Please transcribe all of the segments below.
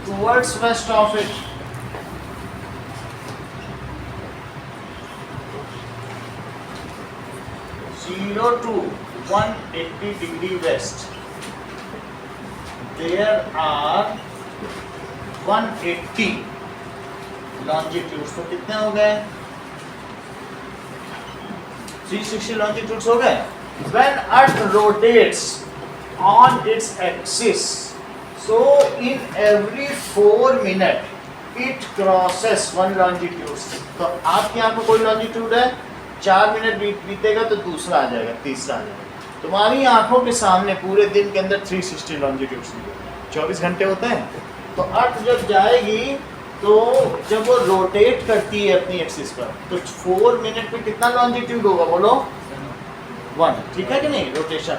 towards west of it. Zero to 180 degree west. There are 180 longitudes. तो कितने हो गए? 360 longitudes हो गए. When Earth rotates on its axis, so in every 4 minutes it crosses one longitude. तो आपके यहाँ पे कोई longitude है, 4 मिनट बीतेगा तो दूसरा आ जाएगा, तीसरा आ जाएगा. तुम्हारी आंखों के सामने पूरे दिन के अंदर 360 longitudes 24 घंटे होते हैं. तो अर्थ जब जाएगी तो जब वो रोटेट करती है अपनी एक्सिस पर, तो 4 मिनट में कितना लॉन्जिट्यूड होगा बोलो? 1. ठीक है कि नहीं? रोटेशन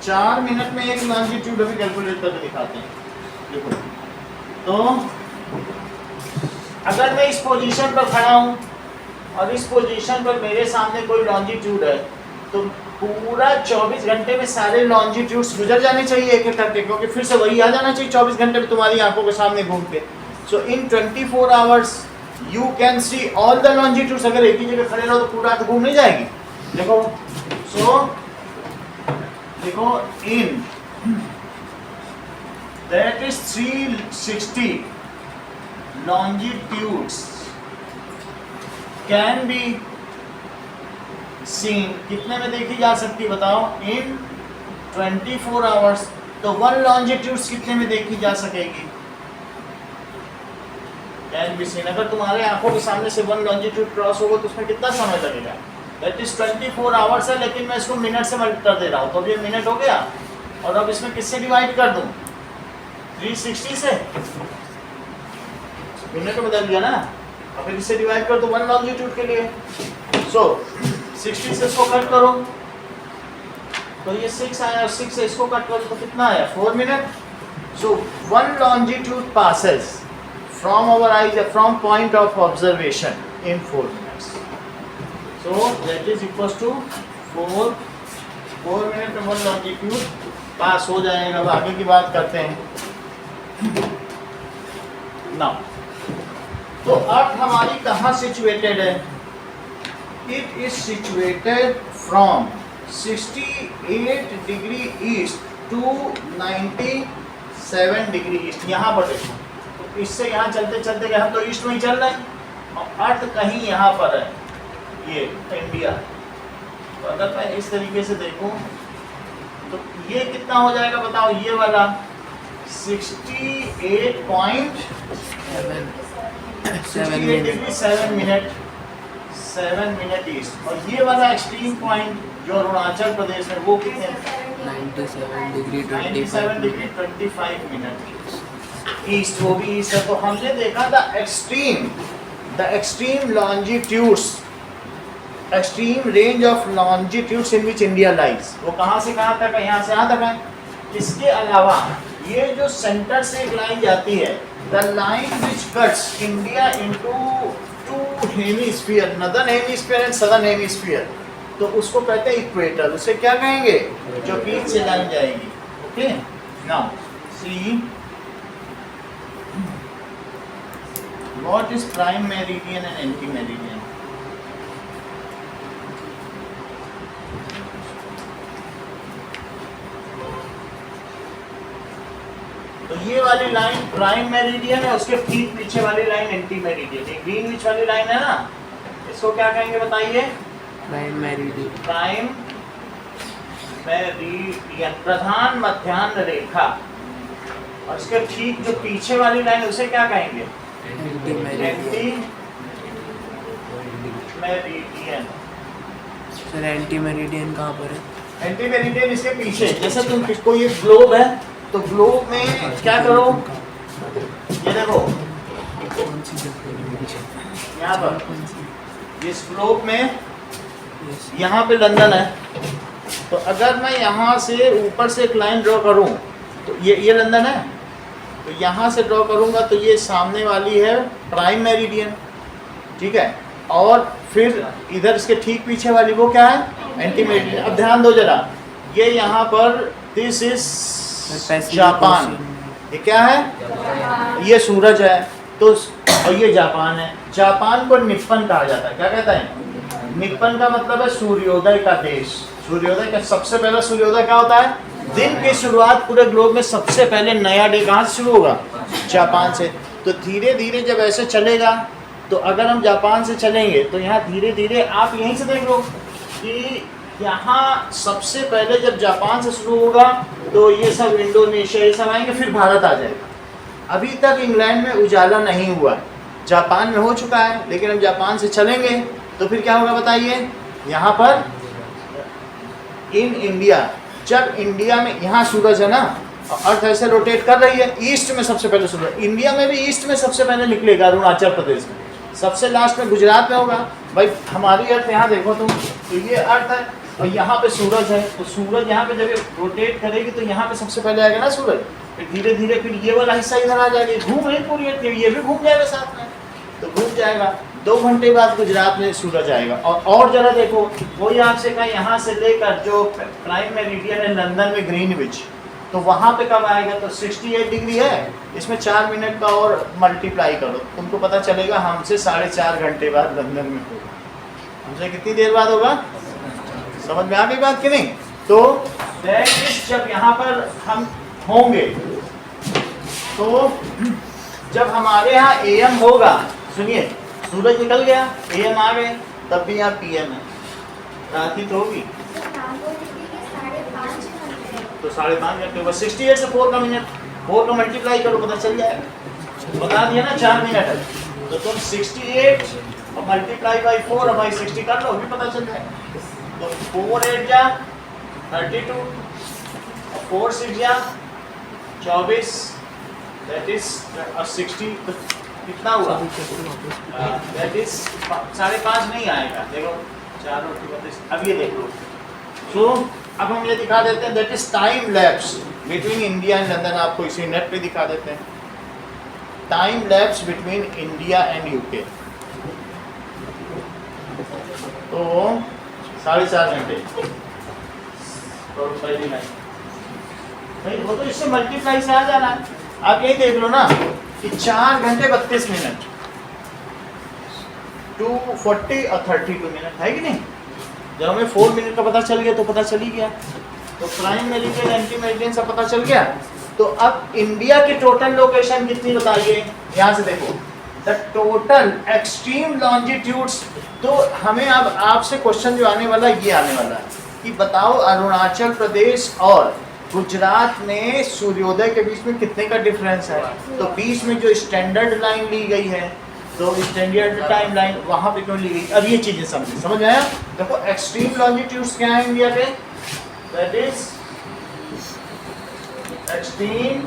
4 मिनट में एक लॉन्जिट्यूड अभी कैलकुलेट करके दिखाते हैं. देखो, तो अगर मैं इस पोजीशन पर खड़ा हूं और इस पोजीशन पर मेरे सामने कोई लॉन्जिट्यूड है, तो पूरा 24 घंटे में सारे लॉन्जिट्यूड्स गुजर जाने चाहिए एक एक करके, क्योंकि फिर से वही आ जाना चाहिए 24 घंटे में तुम्हारी आंखों के सामने घूम के. सो इन 24 hours you can see all the longitudes. अगर एक ही जगह खड़े रहो तो पूरा तो घूम नहीं जाएगी. देखो, सो देखो, in that is 360 longitudes can be seen. कितने में देखी जा सकती बताओ? इन 24 आवर्स. तो 1 longitudes कितने में देखी जा सकेगी? Can be seen. अगर तुम्हारे आंखों के सामने से 1 longitude क्रॉस होगा तो उसमें कितना समय लगेगा? दैट इज 24 आवर्स है, लेकिन मैं इसको मिनट से मल्टीप्लाई कर दे रहा हूँ. तो अब ये मिनट हो गया, और अब इसमें किससे डिवाइड कर दूं? 360 से. मिनट में बदल गया ना. अब फिर इससे डिवाइड कर दो 1 longitude के लिए. सो 60 से इसको कट करो तो ये 6 आया, और 6 से इसको कट करो तो कितना आया? 4 minute. So 1 longitude passes from our eyes, from point of observation in 4 minutes. So that is equals to 4 minute में 1 longitude पास हो जाएगा. अब आगे की बात करते हैं. नाउ, तो अर्थ हमारी कहाँ सिचुएटेड है? It is situated from 68 degree east to 97 degree east. यहाँ पर देखो, तो इससे यहाँ चलते चलते हम तो ईस्ट में ही चल रहे हैं, और अर्थ कहीं यहाँ पर है, ये इंडिया. तो अगर मैं इस तरीके से देखूं तो ये कितना हो जाएगा बताओ? ये वाला 7 मिनट ईस्ट, और ये वाला एक्सट्रीम पॉइंट जो अरुणाचल प्रदेश में, वो कितने? 97 डिग्री 25 मिनट ईस्ट. वो भी ईस्ट है. तो हमने देखा the extreme longitudes, extreme range of longitudes in which India lies. वो कहाँ से कहाँ तक है? यहाँ से यहाँ तक है. इसके अलावा ये जो सेंटर से एक लाइन जाती है, the line which cuts India into 2 hemisphere, northern hemisphere and southern hemisphere, तो उसको कहते हैं इक्वेटर. उसे क्या कहेंगे? जो बीच से लाइन जाएगी. Okay, now see what is prime meridian and anti meridian. तो ये वाली लाइन प्राइम मेरिडियन है, उसके ठीक पीछे वाली लाइन एंटी मेरिडियन. ये ग्रीनविच वाली लाइन है ना, इसको क्या कहेंगे बताइए? Prime meridian. प्राइम मेरिडियन, प्रधान मध्याह्न रेखा. और इसके ठीक जो पीछे वाली लाइन है उसे क्या कहेंगे? Anti meridian. Sir anti meridian कहाँ पर है? एंटी मेरिडियन इसके पीछे. जैसे तुम किसको, ये ग्लोब है, तो ग्लोब में क्या करो? ये देखो, कौन सी जगह? यहाँ पर इस ग्लोब में, यहाँ पे लंदन है. तो अगर मैं यहाँ से ऊपर से एक लाइन ड्रॉ करूँ तो ये लंदन है. तो यहाँ से ड्रॉ करूँगा तो ये सामने वाली है प्राइम मेरिडियन. ठीक है, और फिर इधर इसके ठीक पीछे वाली वो क्या है? Anti meridian. अब ध्यान दो जरा, ये यहाँ पर this is Pacific Japan, Ocean। ये क्या है? ये सूरज है तो और ये जापान है। जापान को निप्पन कहा जाता है। क्या कहता है? निप्पन का मतलब है सूर्योदय का देश। सूर्योदय का सबसे पहला सूर्योदय क्या होता है? दिन की शुरुआत पूरे ग्लोब में सबसे पहले नया डे कहाँ से शुरू होगा? जापान से। तो धीरे धीरे जब ऐसे चलेगा तो अगर हम जापान से चलेंगे तो यहाँ धीरे धीरे आप यहीं से देख लो कि यहाँ सबसे पहले जब जापान से शुरू होगा तो ये सब इंडोनेशिया ये सब आएंगे, फिर भारत आ जाएगा। अभी तक इंग्लैंड में उजाला नहीं हुआ, जापान में हो चुका है, लेकिन हम जापान से चलेंगे तो फिर क्या होगा बताइए? यहाँ पर इन इंडिया, जब इंडिया में यहाँ सूरज है ना, अर्थ ऐसे रोटेट कर रही है, ईस्ट में सबसे पहले सूरज, इंडिया में भी ईस्ट में सबसे पहले निकलेगा, अरुणाचल प्रदेश में, सबसे लास्ट में गुजरात में होगा। भाई हमारी अर्थ यहाँ देखो तुम, तो ये अर्थ है और यहाँ पे सूरज है, तो सूरज यहाँ पे जब रोटेट करेगी तो यहाँ पे सबसे पहले आएगा ना सूरज, फिर धीरे धीरे फिर ये वाला हिस्सा इधर आ जाएगा, घूम रही पूरी अर्थ, ये भी घूम जाएगा साथ में, तो घूम जाएगा। 2 घंटे बाद गुजरात में सूरज आएगा। और जरा देखो, वही आपसे कहा यहाँ से लेकर जो प्राइम मेरिडियन है लंदन में ग्रीनविच, तो वहाँ पे कब आएगा? तो 68 डिग्री है, इसमें 4 मिनट का और मल्टीप्लाई करो, तुमको पता चलेगा हमसे 4.5 घंटे बाद लंदन में होगा। हमसे कितनी देर बाद होगा? समझ में आ गई बात कि नहीं? तो जब यहाँ पर हम होंगे तो जब हमारे यहाँ AM होगा, सुनिए, सूरज निकल गया, AM आ गए, तब भी यहाँ PM है, रात ही तो होगी, तो 5.5 घंटे होगा। 68 से 4 का मिनट, 4 का मल्टीप्लाई करो, पता चल जाएगा। बता दिया ना 4 मिनट है, तो तुम 68 और मल्टीप्लाई बाई 4 और बाई 60 कर लो, भी पता चल जाएगा। तो 4 8 जा 32 और 4 6 जा 24, दैट इज 60, कितना हुआ? दैट इज 5.5 नहीं आएगा, देखो 4 और 32, अब ये देख लो। सो अब हम ये दिखा देते हैं, that is time lapse between India and London, आपको इसी नेट पे दिखा देते हैं, time lapse between India and UK. तो 4.5 घंटे और पहली लाइन भाई वो तो इससे मल्टीप्लाई से आ जाना है। आप यही देख लो ना कि 4 घंटे 32 मिनट, 240 और 32 मिनट है कि नहीं? जब हमें 4 मिनट का पता चल गया तो पता चल ही गया, तो प्राइम मेरिडियन एंटी मेरिडियन सब पता चल गया। तो अब इंडिया की टोटल लोकेशन कितनी बताइए? यहाँ से देखो, द टोटल एक्सट्रीम लॉन्जिट्यूड्स। तो हमें अब आपसे क्वेश्चन जो आने वाला ये आने वाला है कि बताओ अरुणाचल प्रदेश और गुजरात में सूर्योदय के बीच में कितने का डिफरेंस है? तो बीच में जो स्टैंडर्ड लाइन ली गई है, तो स्टैंडर्ड टाइम लाइन वहाँ पे क्यों ली गई? अब ये चीज़ें समझ आया? देखो एक्सट्रीम लॉन्जिट्यूड्स क्या है इंडिया के, दैट इज एक्सट्रीम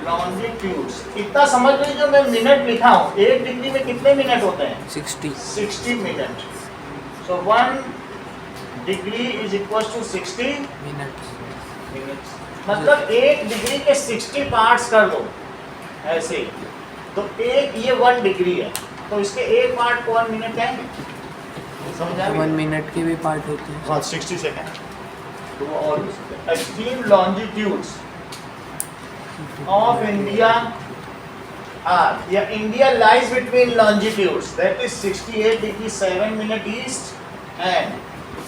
लॉन्जिट्यूड्स। इतना समझ लीजिए, जो मैं मिनट लिखा हूँ, 1 डिग्री में कितने मिनट होते हैं? 60 minute. So 1 degree is equal to 60 minutes. मतलब 1 डिग्री के 60 पार्ट्स कर दो ऐसे, तो एक ये 1 डिग्री है, तो इसके एक पार्ट को 1 मिनट कहेंगे, समझ आ गया? 1 मिनट के भी पार्ट होते हैं। हाँ 60 सेकेंड, तो वो और extreme longitudes of India are, या India lies between longitudes, that is 68 degree 7 minute east and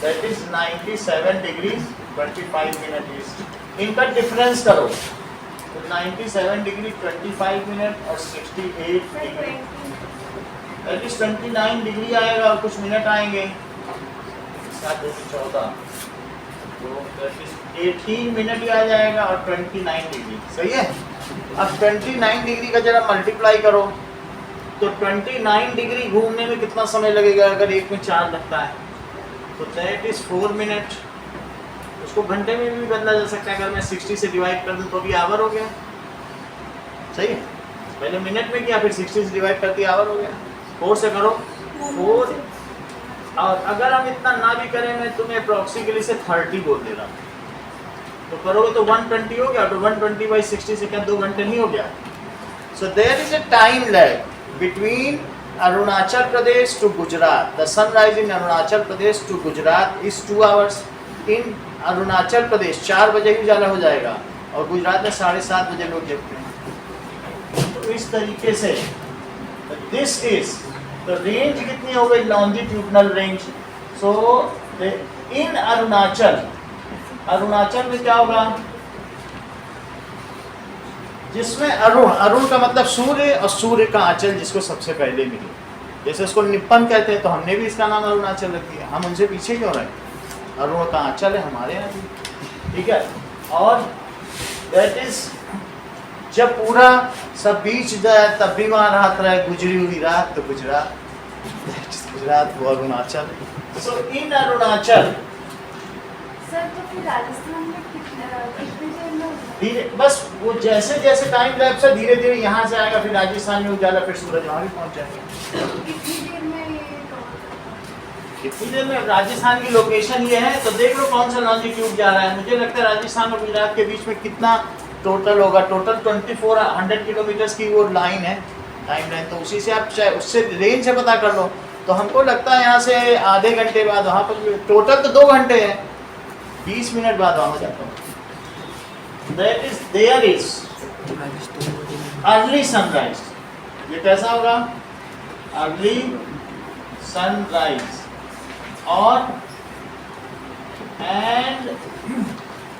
that is 97 degree 25 minute east. इनका डिफरेंस करो तो 97 डिग्री 25 मिनट और 68 डिग्री दैट इज 29 डिग्री आएगा, और कुछ मिनट आएंगे 7 14, तो दैट इज 18 मिनट ही आ जाएगा, और 29 डिग्री, सही है? अब 29 डिग्री का जरा मल्टीप्लाई करो, तो 29 डिग्री घूमने में कितना समय लगेगा? अगर एक में 4 लगता है तो दैट इज 4 मिनट। उसको घंटे में भी बदला जा सकता है, अगर मैं 60 से डिवाइड कर दूं तो भी आवर हो गया, सही है? पहले मिनट में किया, फिर 60 से डिवाइड करती आवर हो गया। 4 से करो 4, और अगर हम इतना ना भी करें, मैं तुम्हें अप्रॉक्सिमेटली से 30 बोल दे रहा हूँ, तो करोगे तो 120 हो गया, तो 120 बाई 60 से क्या 2 घंटे नहीं हो गया? So there is a time lag between Arunachal Pradesh to Gujarat. The sunrise in Arunachal Pradesh to Gujarat is 2 hours. In Arunachal प्रदेश 4 बजे ही उजाला हो जाएगा और गुजरात में 7:30 बजे लोग देखते हैं। तो इस तरीके से दिस इज तो रेंज कितनी हो गई, लॉन्जिट्यूडनल रेंज। सो इन अरुणाचल, अरुणाचल में क्या होगा, जिसमें अरुण, अरुण का मतलब सूर्य और सूर्य का आंचल जिसको सबसे पहले मिले, जैसे उसको निप्पन कहते हैं तो हमने भी इसका नाम अरुणाचल रख दिया, हम उनसे पीछे क्यों रहे, अरुण का आंचल है हमारे यहाँ भी, ठीक है। और दैट इज जब पूरा सब बीच जाए तब भी वहाँ रात रहे, गुजरी हुई रात तो गुजरात, गुजरात वो अरुणाचल। सो इन अरुणाचल सर तो फिर राजस्थान में कितने देर में होगा? धीरे, बस वो जैसे जैसे टाइम लैप्स है धीरे धीरे यहाँ से आएगा, फिर राजस्थान में उजाला, फिर सूरज वहाँ भी पहुँच जाएगा। कितनी देर में ये cover करता कितनी देर में, राजस्थान की लोकेशन ये है तो देख लो कौन सा लॉन्जिट्यूड जा रहा है। मुझे लगता है राजस्थान और गुजरात के बीच में कितना टोटल होगा, टोटल 2400 किलोमीटर की वो लाइन है, टाइम लाइन, तो उसी से आप चाहे उससे रेंज से पता कर लो। तो हमको लगता है यहाँ से आधे घंटे बाद वहाँ पर, टोटल तो 2 घंटे है, 20 मिनट बाद वहाँ हो जाता हूँ। That is there is early sunrise. ये कैसा होगा, अर्ली सनराइज, और and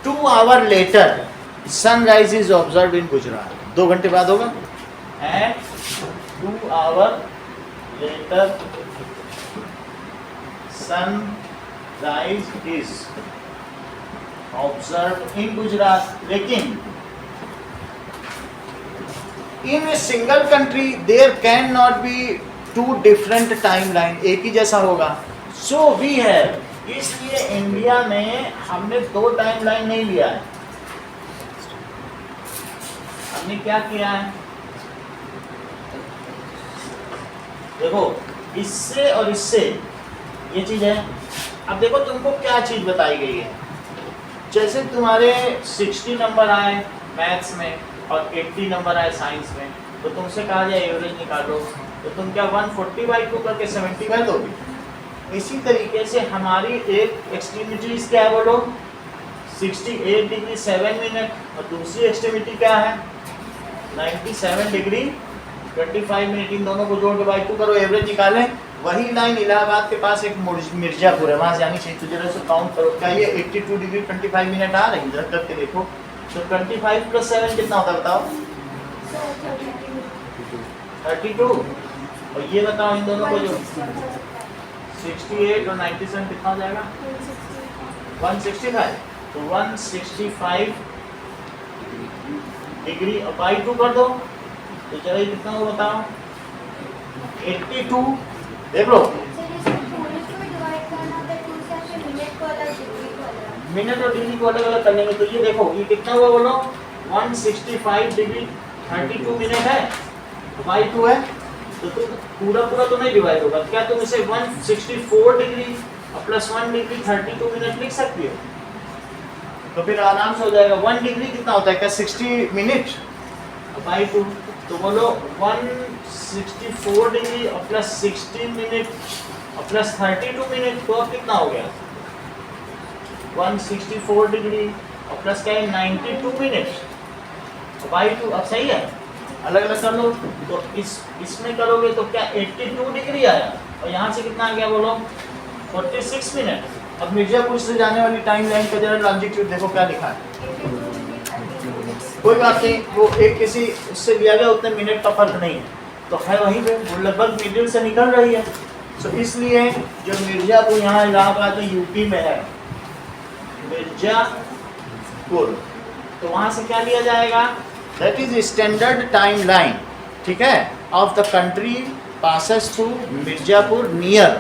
2 hour later sunrise is observe in Gujarat. 2 घंटे बाद होगा, and 2 hour later sunrise is observe in Gujarat. लेकिन in a single country there can not be 2 different time line, एक ही जैसा होगा। सो वी हैव, इसलिए इंडिया में हमने 2 टाइम लाइन नहीं लिया है। हमने क्या किया है, देखो इससे और इससे ये चीज है। अब देखो तुमको क्या चीज बताई गई है, जैसे तुम्हारे 60 नंबर आए मैथ्स में और 80 नंबर आए साइंस में, तो तुमसे कहा जाए एवरेज निकालो, तो तुम क्या 140/2 करके 70 दोगे। इसी तरीके से हमारी एक एक्सट्रीमिटीज क्या है बोलो, 68 डिग्री 7 मिनट, और दूसरी एक्सट्रीमिटी क्या है 97 डिग्री 25 मिनट। इन दोनों को जोड़ के बाई 2 करो, एवरेज निकालें। वही लाइन इलाहाबाद के पास एक मिर्जापुर है, वहाँ से आनी चाहिए, तो जरा से काउंट करो, क्या ये 82 डिग्री 25 मिनट आ रही है, जरा करके देखो। तो 25 + 7 कितना होता है बताओ, सर 32। और ये बताओ इन दोनों को जो 68 और 97 कितना हो जाएगा 165। तो 165 डिग्री और बाई 2 कर दो, तो चलो ये कितना हो बताओ 82। देख लो मिनट और डिग्री को अलग अलग करने में, तो ये देखो ये कितना हुआ बोलो 165 डिग्री 32 मिनट है, बाई 2 है, तो तुम पूरा पूरा तो नहीं डिवाइड होगा, क्या तुम इसे 164 डिग्री और +1 डिग्री 32 मिनट लिख सकती हो, तो फिर आराम से हो जाएगा। 1 डिग्री कितना होता है, क्या 60 मिनट बाई 2, तो बोलो 164 डिग्री और +16 मिनट और +32 मिनट, तो अब कितना हो गया 164 डिग्री और प्लस क्या है 92 मिनट बाई 2। अब सही है, अलग अलग कर लो, तो इसमें करोगे तो क्या 82 डिग्री आया, और यहाँ से कितना आ गया बोलो 46 मिनट। अब मिर्जापुर से जाने वाली टाइम लाइन का जरा लॉन्जिट्यूड देखो क्या लिखा है, कोई बात नहीं, वो एक किसी उससे लिया गया उतने मिनट का फर्क नहीं है, तो है वहीं पे, वो लगभग मिडिल से निकल रही है। तो इसलिए जो मिर्जापुर यहाँ इलाहाबाद में यूपी में है मिर्जापुर, तो वहाँ से क्या लिया जाएगा, that is standard time line, ठीक है, of the country passes through Mirzapur near.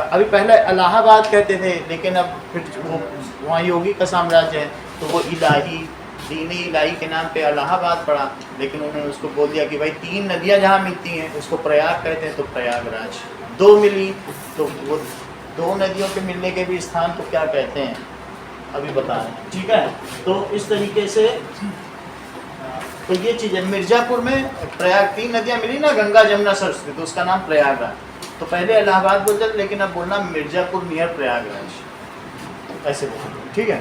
अभी पहले इलाहाबाद कहते थे, लेकिन अब फिर वो वहाँ योगी का साम्राज्य है, तो वो इलाही दीनी इलाही के नाम पे इलाहाबाद पड़ा, लेकिन उन्होंने उसको बोल दिया कि भाई 3 नदियाँ जहाँ मिलती हैं उसको प्रयाग कहते हैं, तो प्रयागराज। 2 मिली तो वो 2 नदियों के मिलने के भी स्थान को क्या कहते हैं अभी बता रहे हैं, ठीक है। तो इस तरीके से तो ये चीज़ है, मिर्जापुर में प्रयाग 3 नदियाँ मिली ना, गंगा जमुना सरस्वती, तो उसका नाम प्रयागराज। तो पहले इलाहाबाद बोलते, लेकिन अब बोलना मिर्जापुर नियर प्रयागराज, ऐसे बोलते। ठीक है,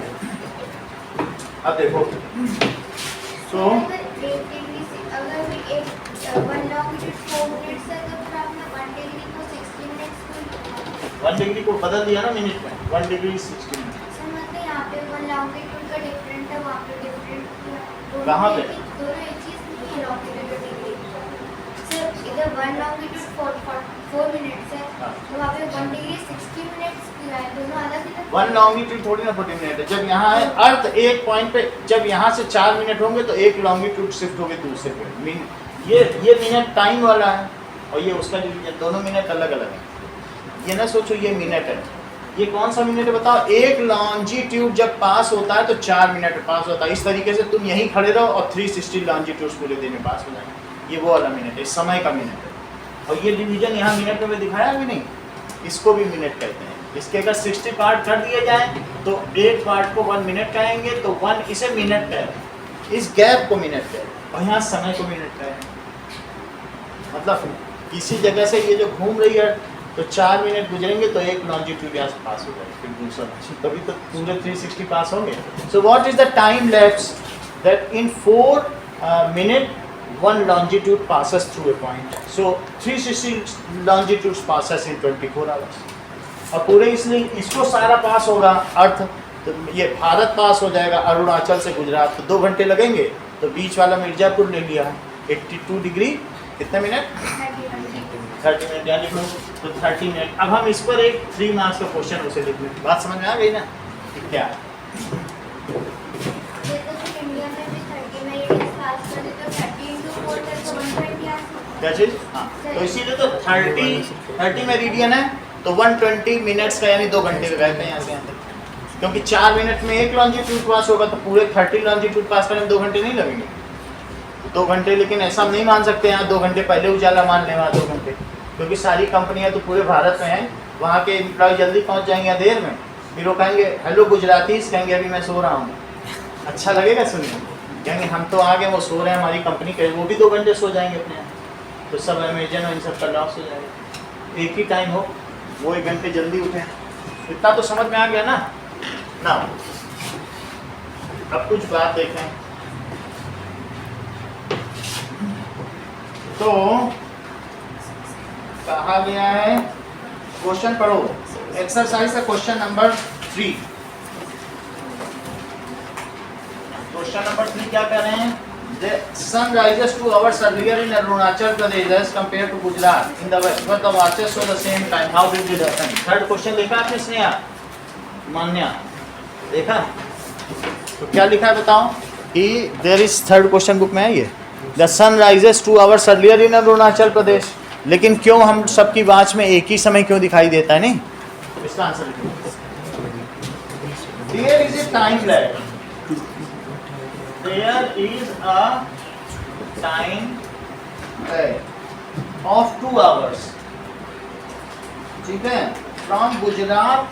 अब देखो तो अगर एक 1 लॉन्गिट्यूड 4 मिनट्स है तो फिर आपने 1 डिग्री को 60 मिनट्स को 1 डिग्री को बदल दिया ना मिनट में, 1 डिग्री 60 मिनट। सर मतलब यहाँ पे 1 लॉन्गिट्यूड का डिफरेंट है, वहाँ पे डिफरेंट। कहाँ पे? दोनों एक चीज़ नहीं है लॉन्गिट्यूड और डिग्री। सर इधर 1 लॉन्गिट्यूड 4 मिनट्स है, हाँ। तो वहाँ पे 1 डिग्री 60 मिनट्स किया है, दोनों अलग ही। 1 लॉन्गिट्यूड थोड़ी ना 40 मिनट है। जब यहाँ है अर्थ एक पॉइंट पे, जब यहाँ से 4 मिनट होंगे तो एक लॉन्गिट्यूड शिफ्ट होगी दूसरे पे। मीन ये मिनट टाइम वाला है और ये उसका डिवीजन, दोनों मिनट अलग अलग है। ये ना सोचो ये मिनट है, ये कौन सा मिनट है बताओ। एक लॉन्जिट्यूड जब पास होता है तो 4 मिनट में पास होता है। इस तरीके से तुम यहीं खड़े रहो और 360 लॉन्जिट्यूड्स पूरे दिन में पास हो जाएंगे। ये वो वाला मिनट है, समय का मिनट है। और ये डिवीजन यहाँ मिनट में दिखाया भी नहीं, इसको भी मिनट कहते हैं। इसके अगर 60 पार्ट कर दिए जाए तो एक पार्ट को 1 मिनट कहेंगे, तो 1 इसे मिनट कहें, इस गैप को मिनट कहें, और यहाँ समय को मिनट कहें। मतलब किसी जगह से ये जो घूम रही है तो 4 मिनट गुजरेंगे तो एक लॉन्जिट्यूड यहाँ से पास हो जाएगा, फिर दूसरा, तभी तो पूरे 360 पास होंगे। So what is the time lapse that in 4 minute 1 longitude passes through a point. So 360 longitudes passes in 24 hours. और पूरे इसलिए इसको सारा पास होगा अर्थ, तो ये भारत पास हो जाएगा अरुणाचल से गुजरात, तो 2 घंटे लगेंगे। तो बीच वाला मिर्जापुर ले लिया 82 डिग्री कितने मिनट, 30 मिनट, यहाँ लिख लो तो 30 मिनट। अब हम इस पर एक 3 मार्क्स का क्वेश्चन उसे लिख लें। बात समझ में आ गई ना कि क्या है? क्या चीज़? हाँ, तो इसीलिए तो 30 मेरिडियन है तो 120 मिनट्स का, यानी 2 घंटे का रहते हैं यहाँ से यहाँ तक। क्योंकि 4 मिनट में एक लॉन्जिट्यूड पास होगा तो पूरे 30 लॉन्जिट्यूड पास करने में 2 घंटे नहीं लगेंगे। 2 घंटे, लेकिन ऐसा हम नहीं मान सकते यहाँ 2 घंटे पहले उजाला मान लें, वहाँ 2 घंटे, क्योंकि सारी कंपनियाँ तो पूरे भारत में हैं। वहाँ के एम्प्लॉय जल्दी पहुँच जाएंगे या देर में, फिर वो कहेंगे हेलो गुजरातीस, कहेंगे अभी मैं सो रहा हूँ। अच्छा लगेगा सुनने, कहेंगे हम तो आ गए, वो सो रहे हैं, हमारी कंपनी के वो भी 2 घंटे सो जाएंगे अपने यहाँ। तो सब अमेजन और इन सब का लॉस हो जाएगा। एक ही टाइम हो, वो 1 घंटे जल्दी उठे। इतना तो समझ में आ गया ना। ना अब कुछ बात देखें तो कहा गया है, क्वेश्चन पढ़ो, एक्सरसाइज है क्वेश्चन नंबर 3। क्वेश्चन नंबर 3 क्या कह रहे हैं? The sun rises 2 hours earlier in Arunachal Pradesh as compared to Gujarat in the west, but the watches show the same time. How did it happen? Third question देखा आपने स्नेहा मान्या, देखा? तो क्या लिखा है बताओ कि there is, third question book में है ये, the sun rises 2 hours earlier in Arunachal Pradesh. लेकिन क्यों हम सबकी वाच में एक ही समय क्यों दिखाई देता है? नहीं, इसका आंसर लिखो। There is a time lag, there is a time lag of 2 hours, ठीक है, from Gujarat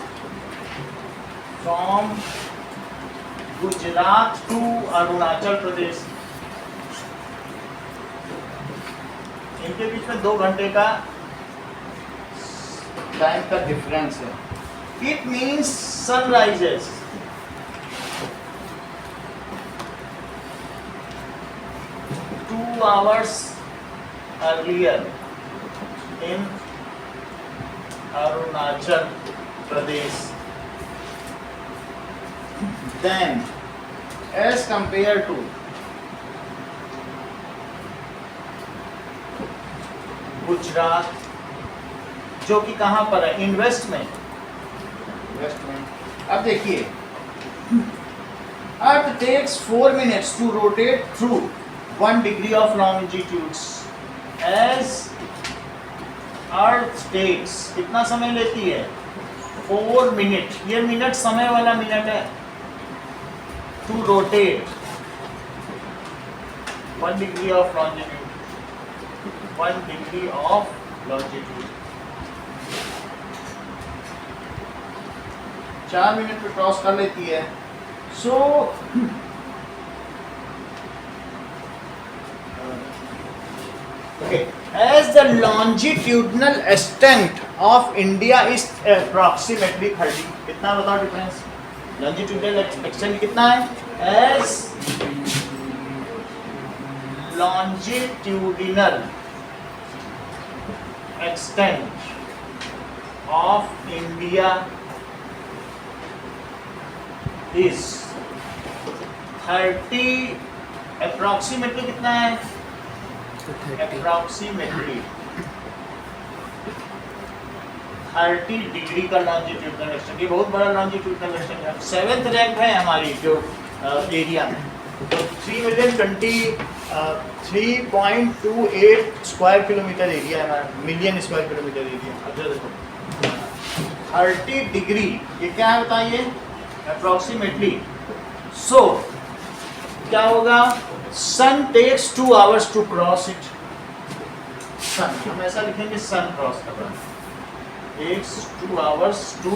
to Arunachal Pradesh. इनके बीच में 2 घंटे का टाइम का डिफरेंस है। It means sunrises 2 hours earlier in Arunachal Pradesh than as compared to Gujarat, जो कि कहाँ पर है? इन वेस्ट में। वेस्ट में। अब देखिए, अर्थ takes 4 minutes to rotate through 1 degree of longitudes as earth takes, कितना समय लेती है? 4 मिनट। ये मिनट समय वाला मिनट है। To rotate 1 degree of longitude, 1 degree of longitude, 4 minute पे क्रॉस कर लेती है। सो okay, as the longitudinal extent of India is approximately 30, कितना बताओ डिफरेंस? लॉन्जिट्यूडनल एक्सटेंट कितना है? As longitudinal extent of India is 30 approximately कितना है? Approximately 30 डिग्री का लॉन्जिट्यूडनल एक्सटेंट। ये बहुत बड़ा लॉन्जिट्यूडनल एक्सटेंट है। 7th रैंक है हमारी जो एरिया में। तो 3,23.28 स्क्वायर किलोमीटर एरिया है हमारा, मिलियन स्क्वायर किलोमीटर एरिया। अब जो देखो 30 डिग्री ये क्या है बताइए? अप्रोक्सीमेटली। सो क्या होगा? Sun takes 2 hours to cross it. Sun हम ऐसा लिखेंगे, सन क्रॉस कर रहा है, takes 2 hours to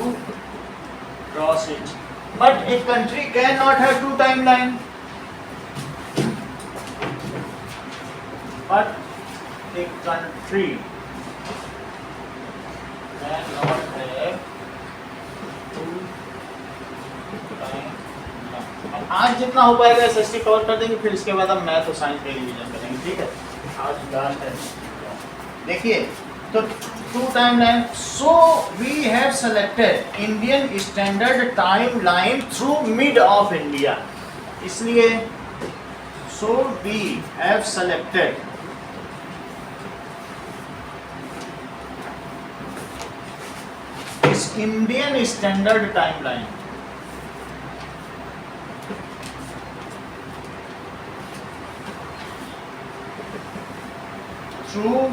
cross it. But a country can not have 2 timeline. But a country cannot have 2 timelines. आज जितना हो पाएगा एसएसटी कवर कर देंगे, फिर इसके बाद हम मैथ और साइंस में रिवीजन करेंगे, ठीक है? आज लास्ट है। देखिए तो 2 timeline. So we have selected Indian standard timeline through mid of India. इसलिए so we have selected Indian standard timeline through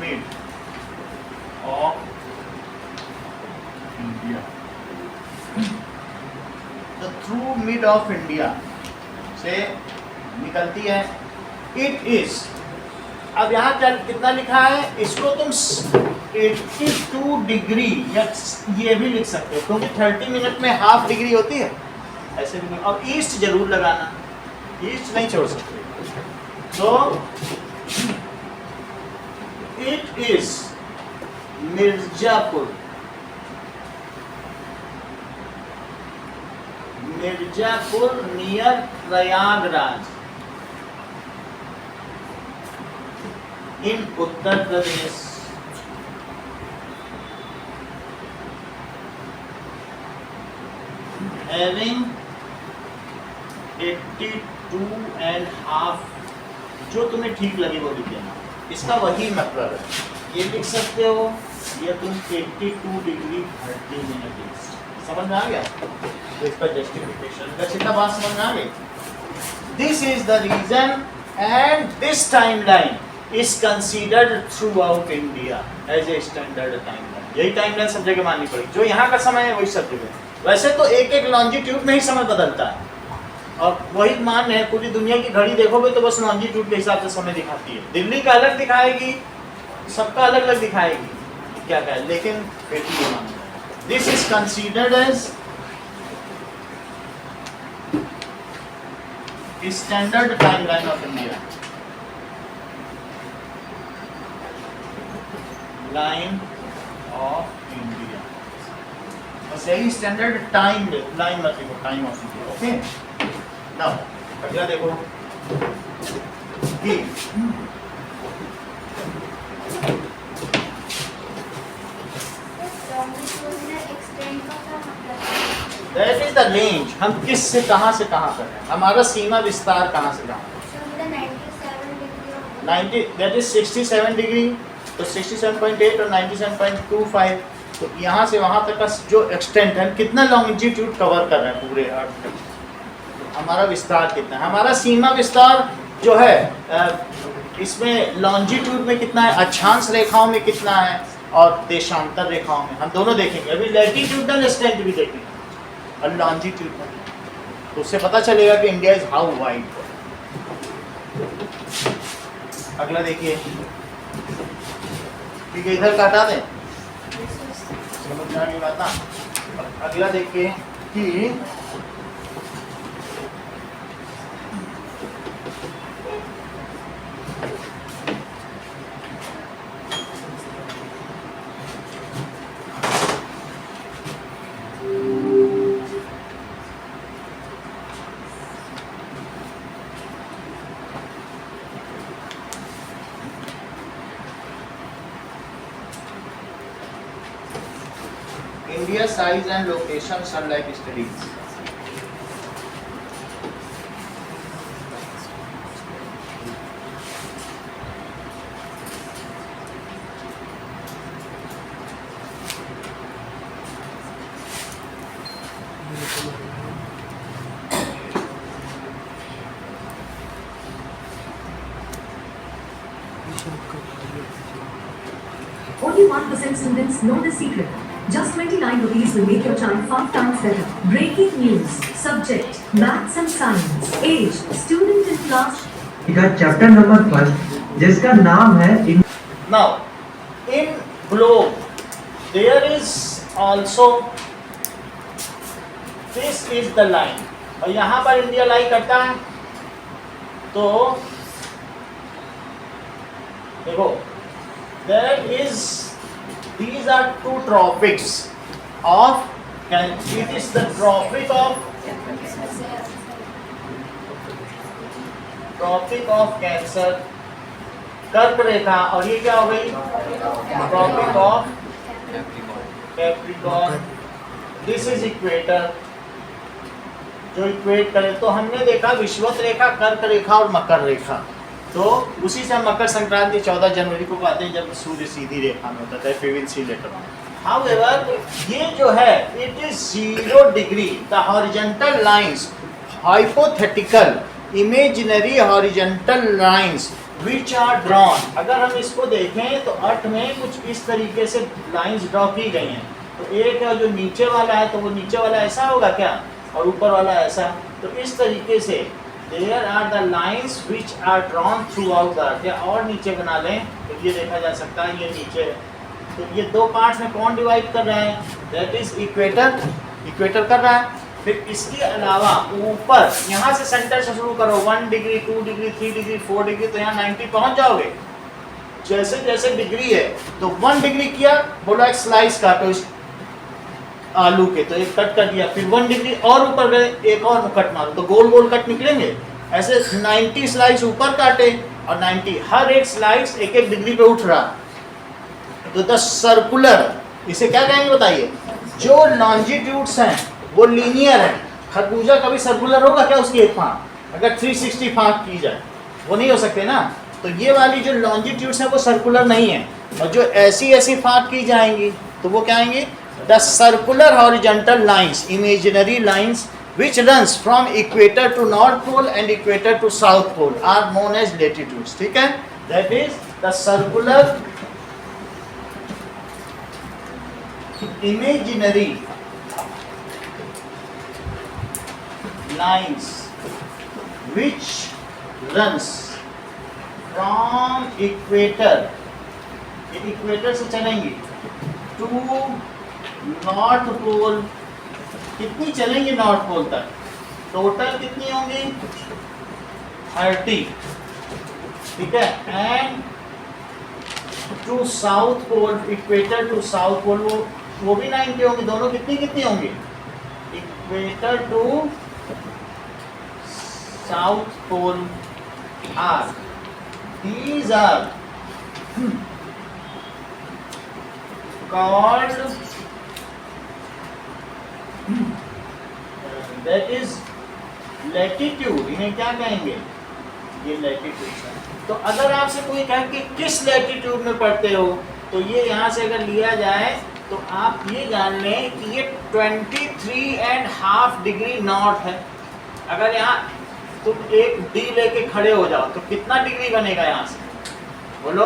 mid of India. The through mid of India से निकलती है। It is, अब यहाँ कितना लिखा है? इसको तुम 82 डिग्री या ये भी लिख सकते हो, क्योंकि 30 मिनट में हाफ डिग्री होती है, ऐसे भी। और ईस्ट जरूर लगाना, ईस्ट नहीं छोड़ सकते। तो it is Mirzapur, Mirzapur near Prayagraj in Uttar Pradesh, having 82.5, जो तुम्हें ठीक लगे वो लिख देना। इसका वही मतलब है, ये लिख सकते हो या तुम 82 डिग्री 30 मिनट। समझ में आ गया? तो इसका जस्टिफिकेशन का चिंता बात समझ में आ गई? This is the reason and this timeline is considered throughout India as a standard timeline। यही टाइमलाइन सब जगह माननी पड़ेगी। जो यहाँ का समय है वही सब जगह। वैसे तो एक एक लॉन्जिट्यूड में ही समय बदलता है, और वही मान है। पूरी दुनिया की घड़ी देखोगे तो बस लॉन्जिट्यूड के हिसाब से समय दिखाती है। दिल्ली का अलग दिखाएगी, सबका अलग अलग दिखाएगी, क्या क्या है, लेकिन फिर भी ये मानना है। This is considered as standard timeline of India, line of India. बस यही स्टैंडर्ड टाइम लाइन मत लिखो, time of India. Okay, now अगला देखो कि दैट इज द रेंज। हम किस से कहां कर रहे हैं, हमारा सीमा विस्तार कहां से कहां। 90 दैट इज 67 डिग्री, तो 67.8 और 97.25, तो यहाँ से वहाँ तक का जो एक्सटेंट है, कितना लॉन्जिट्यूड कवर कर रहे हैं पूरे अर्थ में, हमारा विस्तार कितना है। हमारा सीमा विस्तार जो है इसमें लॉन्जिट्यूड में कितना है, अक्षांश रेखाओं में कितना है, और देशांतर रेखाओं में, हम दोनों देखेंगे। अभी लैटिट्यूडनल एक्सटेंट भी देखेंगे और लॉन्जिट्यूडनल, तो उससे पता चलेगा कि इंडिया इज हाउ वाइड। अगला देखिए, ठीक है, इधर काटा दें, समझ में आने बात ना। अगला देखिए कि India size and location sunlight studies. Only 1% students know the secret. Just 29 rupees will make your child 5 times better. Breaking news. Subject: Maths and Science. Age: student in class. का चैप्टर नंबर 1 जिसका नाम है Now, in globe, there is also this is the line. और यहाँ पर India लाई करता है, तो देखो, there is these are two tropics of it is the tropic of cancer, कर्क रेखा, और ये क्या हो गई tropic of Capricorn. This is equator जो इक्वेट करे. तो हमने देखा विषुवत रेखा, कर्क रेखा और मकर रेखा. तो उसी से हम मकर संक्रांति 14 जनवरी को पाते हैं जब सूर्य सीधी रेखा में होता है. We will see later on. However ये जो है it is 0 degree. The horizontal lines, hypothetical imaginary horizontal lines which are drawn. अगर हम इसको देखें तो अर्थ में कुछ इस तरीके से लाइंस ड्रॉ की गई हैं. तो एक है जो नीचे वाला है, तो वो नीचे वाला ऐसा होगा क्या, और ऊपर वाला ऐसा. तो इस तरीके से there are the lines which are drawn throughout the earth. या और नीचे बना लें तो ये देखा जा सकता है, ये नीचे है. तो ये दो पार्ट्स में कौन डिवाइड कर रहा है, दैट इज इक्वेटर. इक्वेटर कर रहा है. फिर इसके अलावा ऊपर यहाँ से सेंटर से शुरू करो, 1 डिग्री 2 डिग्री 3 डिग्री 4 डिग्री, तो यहाँ 90 पहुँच जाओगे. जैसे जैसे डिग्री है तो 1 डिग्री किया, बोला एक स्लाइस काटो इस आलू के, तो एक कट कर दिया. फिर 1 डिग्री और ऊपर गए, एक और कट मारो, तो गोल गोल कट निकलेंगे. ऐसे 90 स्लाइस ऊपर काटे और 90 हर एक स्लाइस एक एक डिग्री पे उठ रहा. तो द सर्कुलर, इसे क्या कहेंगे बताइए. जो लॉन्जिट्यूड्स हैं वो लीनियर है. खरबूजा कभी सर्कुलर होगा क्या, उसकी एक फाँक अगर 360 फाँक की जाए, वो नहीं हो सकते ना. तो ये वाली जो लॉन्जिट्यूड्स हैं वो सर्कुलर नहीं है. और जो ऐसी ऐसी फाँक की जाएंगी तो वो क्या आएंगी, the circular horizontal lines, imaginary lines which runs from equator to north pole and equator to south pole are known as latitudes. ठीक है, that is the circular imaginary lines which runs from equator, ये equator से चलेंगी to north pole. कितनी चलेंगी north pole तक, total कितनी होंगी 30. ठीक है. And to south pole, equator to south pole, वो भी 90 होंगी. दोनों कितनी कितनी होंगी, equator to south pole are, these are called that is latitude. इन्हें क्या कहेंगे, ये latitude है. तो अगर आपसे कोई कहे कि किस latitude में पढ़ते हो, तो ये यहाँ से अगर लिया जाए तो आप ये जान लें कि ये 23.5 डिग्री नॉर्थ है. अगर यहाँ तुम एक डी लेके खड़े हो जाओ तो कितना डिग्री बनेगा यहाँ से, बोलो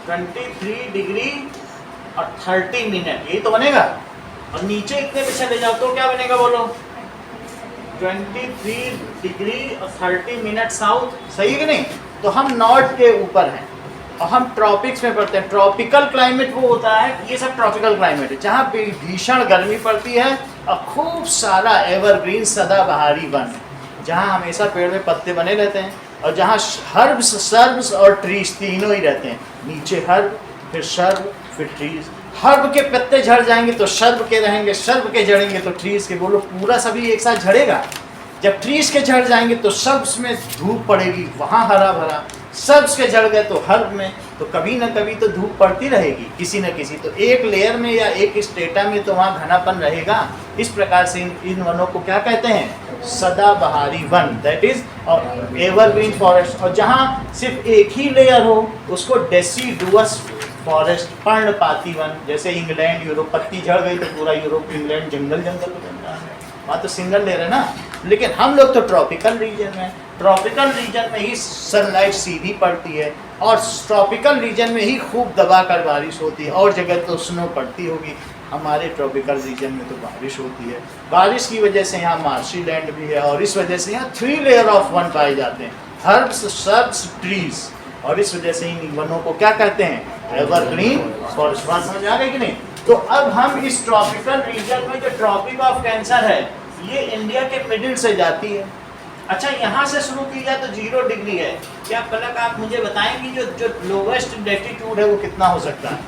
23 डिग्री और 30 मिनट, यही तो बनेगा. और नीचे इतने पे चले जाओ तो क्या बनेगा, बोलो 23 डिग्री और 30 मिनट साउथ. सही है कि नहीं. तो हम नॉर्थ के ऊपर हैं और हम ट्रॉपिक्स में पड़ते हैं. ट्रॉपिकल क्लाइमेट वो होता है, ये सब ट्रॉपिकल क्लाइमेट है जहाँ भीषण गर्मी पड़ती है और खूब सारा एवरग्रीन सदाबहारी वन, जहाँ हमेशा पेड़ में पत्ते बने रहते हैं और जहाँ हर्ब्स, सर्ब्स और ट्रीज तीनों ही रहते हैं. नीचे हर्ब, फिर सर्ब, फिर ट्रीज. हर्ब के पत्ते झड़ जाएंगे तो सर्ब के रहेंगे, सर्ब के झड़ेंगे तो ट्रीज के. बोलो पूरा सभी एक साथ झड़ेगा. जब ट्रीज के झड़ जाएंगे तो सर्ब्स में धूप पड़ेगी, वहाँ हरा भरा, सब्ज के जड़ गए तो हर में, तो कभी ना कभी तो धूप पड़ती रहेगी किसी न किसी, तो एक लेयर में या एक स्टेटा में तो वहाँ घनापन रहेगा। इस प्रकार से इन वनों को क्या कहते हैं? सदाबहारी वन, दैट इज एवरग्रीन फॉरेस्ट। और जहाँ सिर्फ एक ही लेयर हो उसको डेसिडुअस फॉरेस्ट, पर्णपाती वन। जैसे इंग्लैंड, यूरोप, पत्ती झड़ गई तो पूरा यूरोप इंग्लैंड जंगल जंगल बन रहा है, वहाँ तो सिंगल लेयर है ना। लेकिन हम लोग तो ट्रॉपिकल रीजन में, ट्रॉपिकल रीजन में ही सनलाइट सीधी पड़ती है और ट्रॉपिकल रीजन में ही खूब दबा कर बारिश होती है। और जगह तो स्नो पड़ती होगी, हमारे ट्रॉपिकल रीजन में तो बारिश होती है। बारिश की वजह से यहाँ मार्शी लैंड भी है और इस वजह से यहाँ 3 लेयर ऑफ वन पाए जाते हैं, हर्ब्स, श्रब्स, ट्रीज। और इस वजह से इन वनों को क्या कहते हैं? Evergreen forest. बात समझ आ गई कि नहीं? तो अब हम इस ट्रॉपिकल रीजन में जो ट्रॉपिक ऑफ कैंसर है ये इंडिया के मिडिल से जाती है। अच्छा, यहाँ से शुरू की जाए तो 0 डिग्री है। क्या पलक आप मुझे बताएंगे जो लोवेस्ट लैटिट्यूड है वो कितना हो सकता है?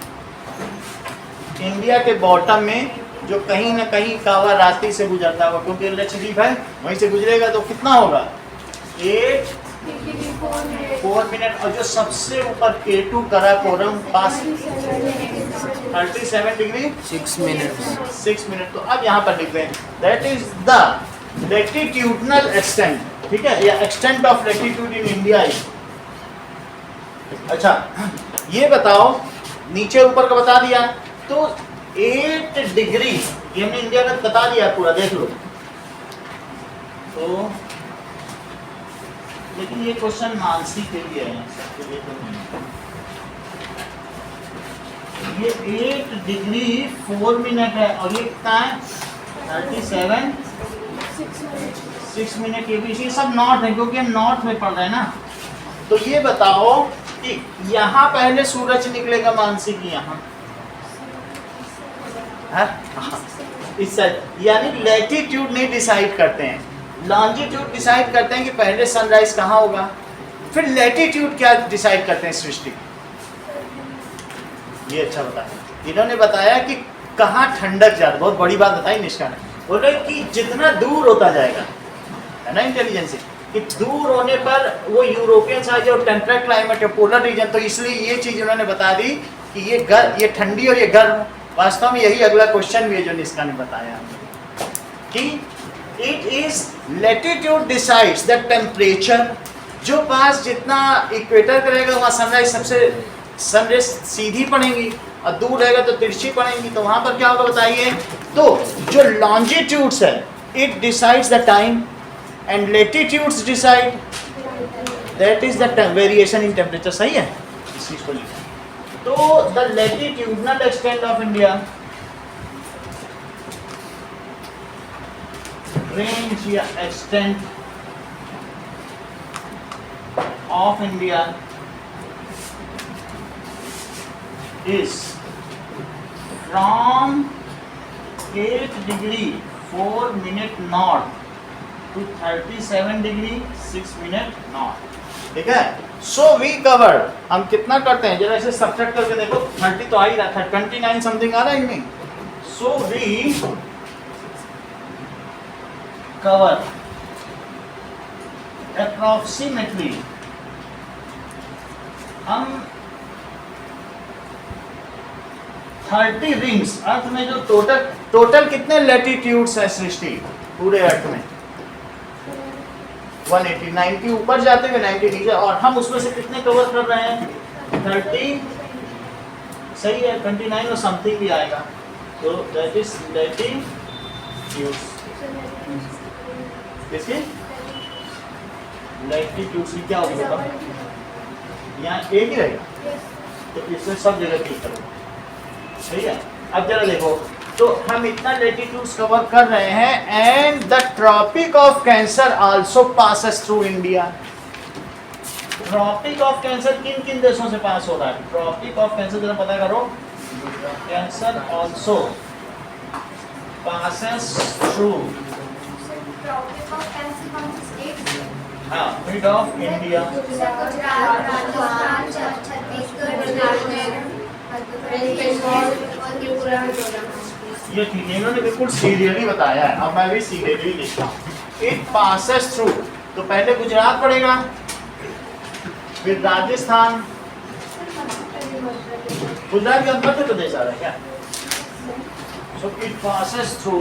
इंडिया के बॉटम में जो कहीं ना कहीं कावा रास्ते से गुजरता होगा, क्योंकि लक्षद्वीप है, वहीं से गुजरेगा तो कितना होगा? 4 मिनट। और जो सबसे ऊपर K2 कराकोरम पास 37 डिग्री 6 मिनट्स। 6 मिनट। तो अब यहाँ पर लिखते हैं that is the latitudinal extent, ठीक है, या extent of latitude in India is. अच्छा, ये बताओ, नीचे ऊपर का बता दिया तो 8 डिग्री, ये हमने इंडिया का बता दिया पूरा, देख लो। तो लेकिन ये क्वेश्चन मानसी के लिए है, सबके लिए तो नहीं। ये 8 डिग्री 4 मिनट है और ये कितना है? 37 6 मिनट। ये भी इसी सब नॉर्थ है क्योंकि हम नॉर्थ में पढ़ रहे हैं ना। तो ये बताओ कि यहाँ पहले सूरज निकलेगा मानसी की, यहाँ इस साइड, यानी लैटिट्यूड नहीं डिसाइड करते हैं, लॉन्जिट्यूड डिसाइड करते हैं कि पहले सनराइज कहाँ होगा, फिर लैटिट्यूड क्या डिसाइड करते हैं सृष्टि। ये अच्छा बताया इन्होंने, बताया कि कहाँ ठंडक जा रही, बहुत बड़ी बात बताई निष्का ने। बोले कि जितना दूर होता जाएगा, है ना इंटेलिजेंस, कि दूर होने पर वो यूरोपियन साइड और टेम्परेट क्लाइमेट है, पोलर रीजन, तो इसलिए ये चीज़ उन्होंने बता दी कि ये ठंडी और ये गर्म। वास्तव में यही अगला क्वेश्चन भी है जो निष्का ने बताया कि it is latitude decides the temperature. जो पास जितना इक्वेटर करेगा वहाँ सनराइज सबसे सनराइज सीधी पड़ेंगी और दूर रहेगा तो तिरछी पड़ेंगी, तो वहाँ पर क्या होगा बताइए। तो जो लॉन्जिट्यूड्स है it decides the time and latitudes decide that is the variation in temperature. सही है, इस चीज़ को लिखा। तो the latitudinal extent of India, range या extent of India is from 8 degree 4 minute north to 37 degree 6 minute north, ठीक है। सो वी कवर, हम कितना करते हैं जरा इसे सब्ट्रैक्ट करके देखो, 30 तो आ ही रहा था, 29 समथिंग आ रहा है कि नहीं। सो वी कवर अप्रॉक्सीमेटली, हम 30 रिंग्स, अर्थ में जो टोटल कितने लैटिट्यूड्स है सृष्टि पूरे अर्थ में? 180, 90 ऊपर जाते हुए 90 नीचे, और हम उसमें से कितने कवर कर रहे हैं? 30, सही है, 29 और समथिंग भी आएगा। तो दैट इज लैटिट्यूड्स, किसकी लैटिट्यूड्स की क्या होगा? यहाँ एक ही रहेगा, तो इसमें सब जगह क्लिक करो, सही है। अब जरा देखो, तो हम इतना लैटिट्यूड्स कवर कर रहे हैं and the tropic of cancer also passes through India. Tropic of cancer किन किन देशों से पास हो रहा है? ट्रॉपिक ऑफ कैंसर जरा पता करो, कैंसर आल्सो पासेस थ्रू, हाँ, मिड ऑफ इंडिया, ये ठीक है, इन्होंने बिल्कुल सीरियली बताया है, अब मैं भी सीरियली लिखता हूँ। इट पासेस थ्रू, तो पहले गुजरात पड़ेगा, फिर राजस्थान, गुजरात के अंदर मध्य प्रदेश आ रहा है क्या? So it passes through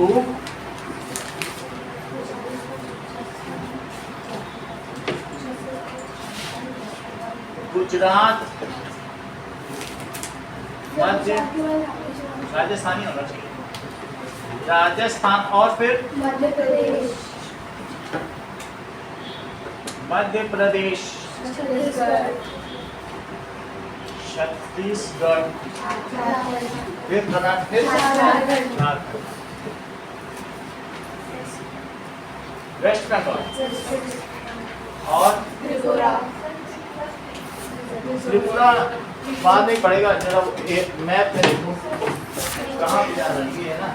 Gujarat, Madhya, Rajasthani होना चाहिए, राजस्थान और फिर मध्य प्रदेश, मध्य प्रदेश, छत्तीसगढ़, छत्तीसगढ़, फिर झारखंड, झारखंड, वेस्ट बंगाल और त्रिपुरा, त्रिपुरा बाद में पड़ेगा। जरा मैप में देखो कहाँ पे जा रही है ना,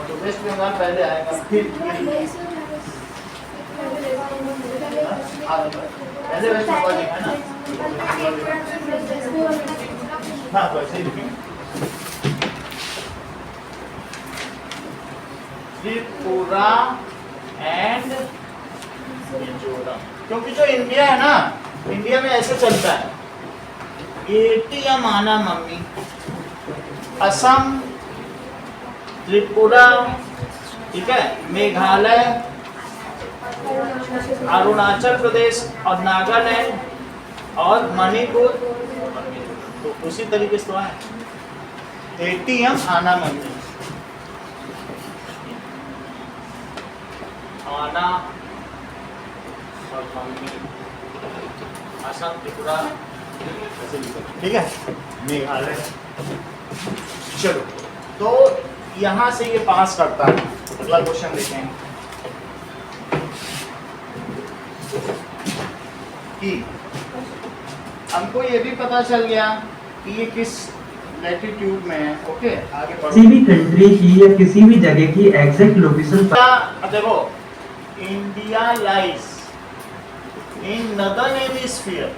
तो वेस्ट बंगाल पहले आएगा, फिर पहले वेस्ट बंगाल है ना। हाँ वैसे ही लिखेंगे। त्रिपुरा एंड मिजोरम, क्योंकि जो इंडिया है ना, इंडिया में ऐसे चलता है, एटीएम आना मम्मी, असम, त्रिपुरा, ठीक है, मेघालय, अरुणाचल प्रदेश और नागालैंड और मणिपुर, तो उसी तरीके से तो है एटीएम आना मम्मी, आना और मम्मी, असम, त्रिपुरा, ठीक है, मेघालय। चलो, तो यहाँ से ये पास करता है। अगला क्वेश्चन देखें कि हमको ये भी पता चल गया कि ये किस लैटिट्यूड में है। ओके, आगे बढ़ो। किसी भी कंट्री की या किसी भी जगह की एग्जैक्ट लोकेशन अब देखो, India lies in northern hemisphere,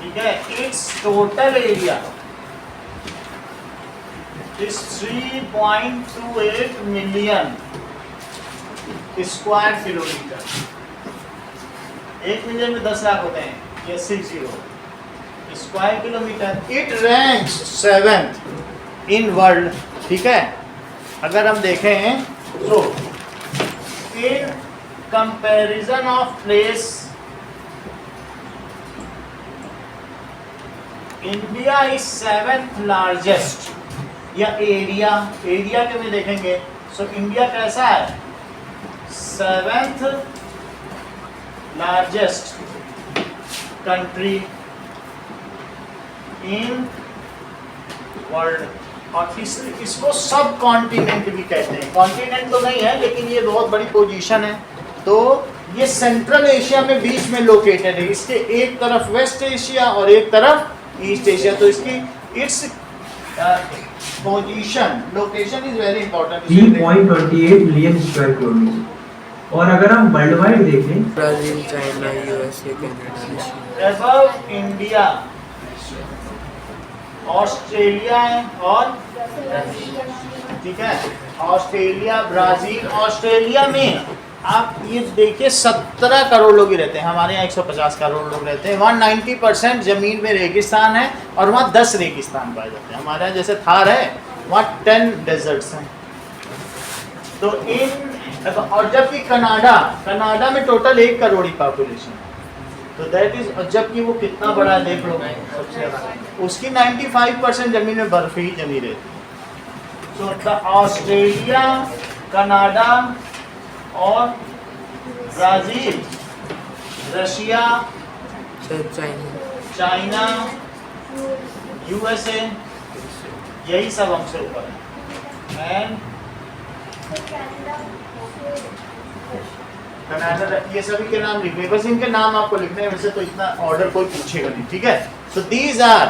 ठीक है, it's total area is 3.28 million square kilometre. 1 million में 10 लाख होते हैं, ये 60 square kilometre. It ranks 7th in world, ठीक है। अगर हम देखें तो in comparison of place, India is 7th largest, या एरिया के में देखेंगे। सो इंडिया कैसा है? 7th largest country in world, और इसको सब कॉन्टिनेंट भी कहते हैं। कॉन्टिनेंट तो नहीं है, लेकिन ये बहुत बड़ी पोजीशन है। तो ये सेंट्रल एशिया में बीच में लोकेटेड है। इसके एक तरफ वेस्ट एशिया और एक तरफ ईस्ट एशिया, तो इसकी its position, location is very important. 3.28 million square kilometre. और अगर हम वर्ल्ड वाइड देखें, Brazil, China, USA, Canada, above India Australia है, और ठीक है, ऑस्ट्रेलिया, ब्राजील। ऑस्ट्रेलिया में आप ये देखिए 17 करोड़ लोग ही रहते हैं, हमारे यहाँ 150 करोड़ लोग रहते हैं। 190% जमीन में रेगिस्तान है और वहाँ 10 रेगिस्तान पाए जाते हैं। हमारे यहाँ जैसे थार है, वहाँ 10 डेजर्ट्स हैं। तो इन, और जबकि कनाडा में टोटल 1 करोड़ ही पॉपुलेशन है, तो दैट इज, जबकि वो कितना बड़ा है देख लो, सबसे ज़्यादा उसकी 95% जमीन में बर्फ ही जमी रहती है। तो द ऑस्ट्रेलिया, कनाडा और ब्राज़ील, रशिया, चाइना, यूएसए, यही सब हमसे ऊपर है। एंड कनाडा, ये सभी के नाम लिखने, बस इनके नाम आपको लिखने हैं, वैसे तो इतना ऑर्डर कोई पूछेगा नहीं, ठीक है। So these are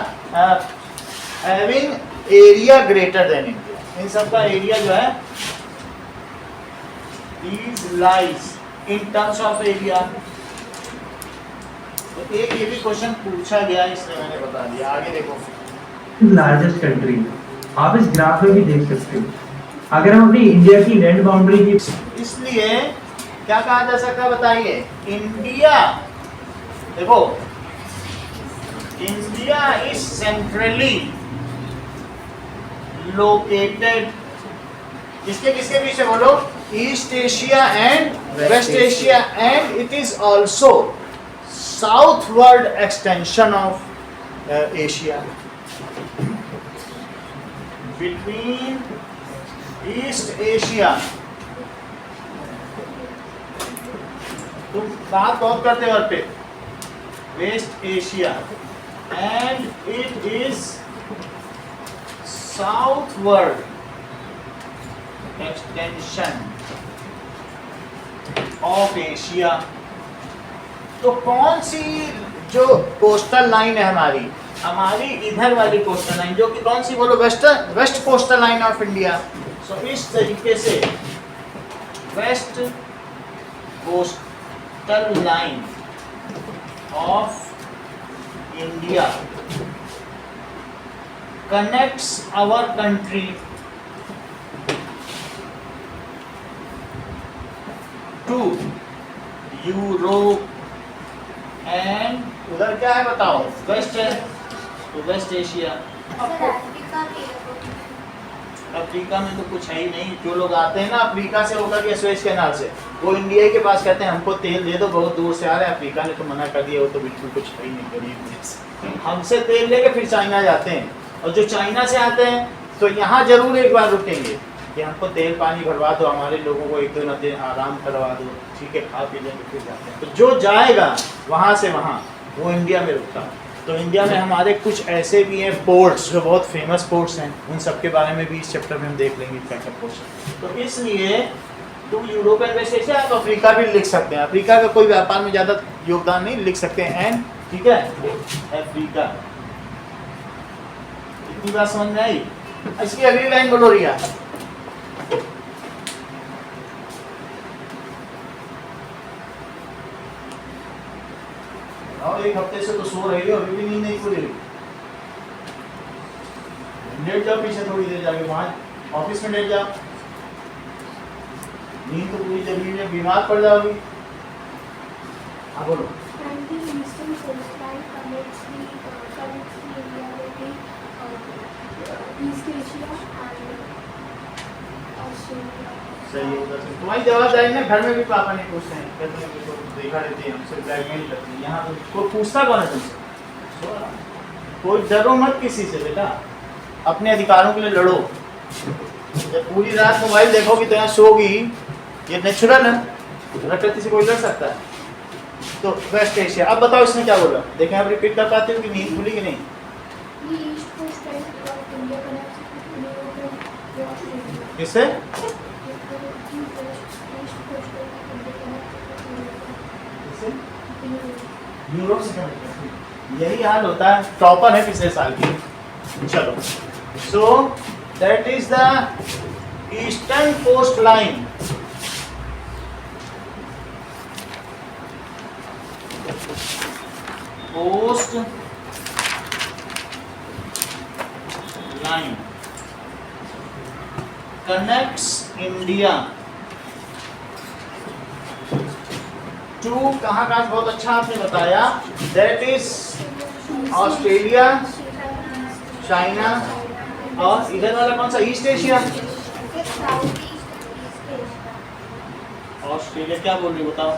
having area greater than India. इन सब का एरिया जो है, these lies in terms of area। तो एक ये भी क्वेश्चन पूछा गया, इसलिए मैंने बता दिया। आगे देखो, लार्जेस्ट कंट्री आप इस ग्राफ में भी देख सकते हो। अगर हम अपनी इंडिया की लैंड बाउंड्री की, इसलिए क्या कहा जा सकता है बताइए? इंडिया, देखो इंडिया इज सेंट्रली लोकेटेड, किसके किसके बीच में बोलो? East Asia and West Asia, and it is also southward extension of Asia, between East Asia. तुम बात बहुत करते हो पे, West Asia, and it is southward extension of Asia. तो कौन सी जो कोस्टल लाइन है हमारी, हमारी इधर वाली कोस्टल लाइन, जो कि कौन सी बोलो? West coastal line of India. सो इस तरीके से west coastal line of India connects our country to Europe and उधर क्या है बताओ? वेस्ट है, तो वेस्ट एशिया। सर अफ्रीका के अफ्रीका में तो कुछ है ही नहीं। जो लोग आते हैं ना अफ्रीका से होकर के स्वेज कैनाल से, वो इंडिया के पास कहते हैं हमको तेल दे दो, बहुत दूर से आ रहे हैं। अफ्रीका ने तो मना कर दिया, वो तो बिल्कुल कुछ है ही नहीं, गरीब देश। हमसे तेल लेके फिर चाइना जाते हैं, और जो चाइना से आते हैं तो यहाँ जरूर एक बार रुकेंगे कि हमको तेल पानी भरवा दो, हमारे लोगों को एक दो दिन आराम करवा दो, ठीक है, खा पी लेंगे फिर जाते हैं। तो जो जाएगा वहाँ से वहाँ, वो इंडिया में रुकता है। तो इंडिया में हमारे कुछ ऐसे भी हैं पोर्ट्स जो बहुत फेमस पोर्ट्स हैं, उन सब के बारे में भी इस चैप्टर में हम देख लेंगे क्या क्या पोर्ट्स। तो इसलिए तुम यूरोप एंड वेस्ट एशिया, तो अफ्रीका भी लिख सकते हैं। अफ्रीका का कोई व्यापार में ज़्यादा योगदान नहीं, लिख सकते हैं एंड, ठीक है, अफ्रीका। इतनी बात समझ में आई? इसकी अगली लाइन बोलो रिया। और एक हफ्ते से तो सो रही हो, अभी भी नींद नहीं पूरी हुई। लेट जाओ पीछे थोड़ी देर जाके, वहां ऑफिस में लेट जाओ। नींद तो पूरी जरूरी है, बीमार पड़ जाओगी। हाँ बोलो। सही है, उधर से तुम्हारी जवाबदारी ना, घर में भी पापा नहीं पूछते हैं, कहते हैं कि तो देखा रहती है हमसे, ब्लैकमेल करती है। यहाँ तो कोई पूछता कौन है तुमसे? कोई डरो मत किसी से बेटा, अपने अधिकारों के लिए लड़ो। जब पूरी रात मोबाइल देखोगी तो यहाँ सोगी, ये नेचुरल है, प्रकृति से कोई लड़ सकता है। तो वेस्ट एशिया। अब बताओ इसने क्या बोला, देखें आप रिपीट कर पाते हो कि नींद खुली कि नहीं? किससे? यूरोप से कनेक्ट। यही हाल होता है, टॉपर है पिछले साल की। चलो, so that is the eastern coast line. Coast line connects India to, कहाँ कहाँ? बहुत अच्छा आपने बताया, that is ऑस्ट्रेलिया, चाइना, और इधर वाला कौन सा? East Asia. ऑस्ट्रेलिया क्या बोल रही हो बताओ?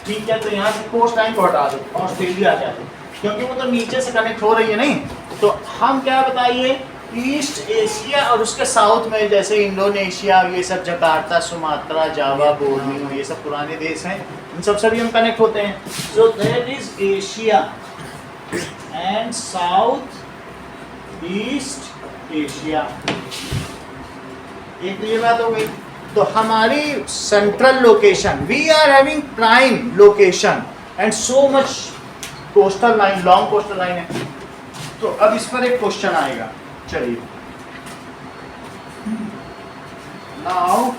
ठीक है, तो यहाँ से कोस्ट लाइन को हटा दो, ऑस्ट्रेलिया क्या है, क्योंकि वो तो नीचे से कनेक्ट हो रही है नहीं। तो हम क्या बताइए, ईस्ट एशिया और उसके साउथ में जैसे इंडोनेशिया, ये सब, जकार्ता, सुमात्रा, जावा, बोर्नियो, ये सब पुराने देश हैं, इन सब से भी हम कनेक्ट होते हैं। So that is Asia and South East Asia. एक तो ये बात हो गई। तो हमारी central location, we are having prime location and so much coastal line, long coastal line है। तो अब इस पर एक क्वेश्चन आएगा, चलिए नाउ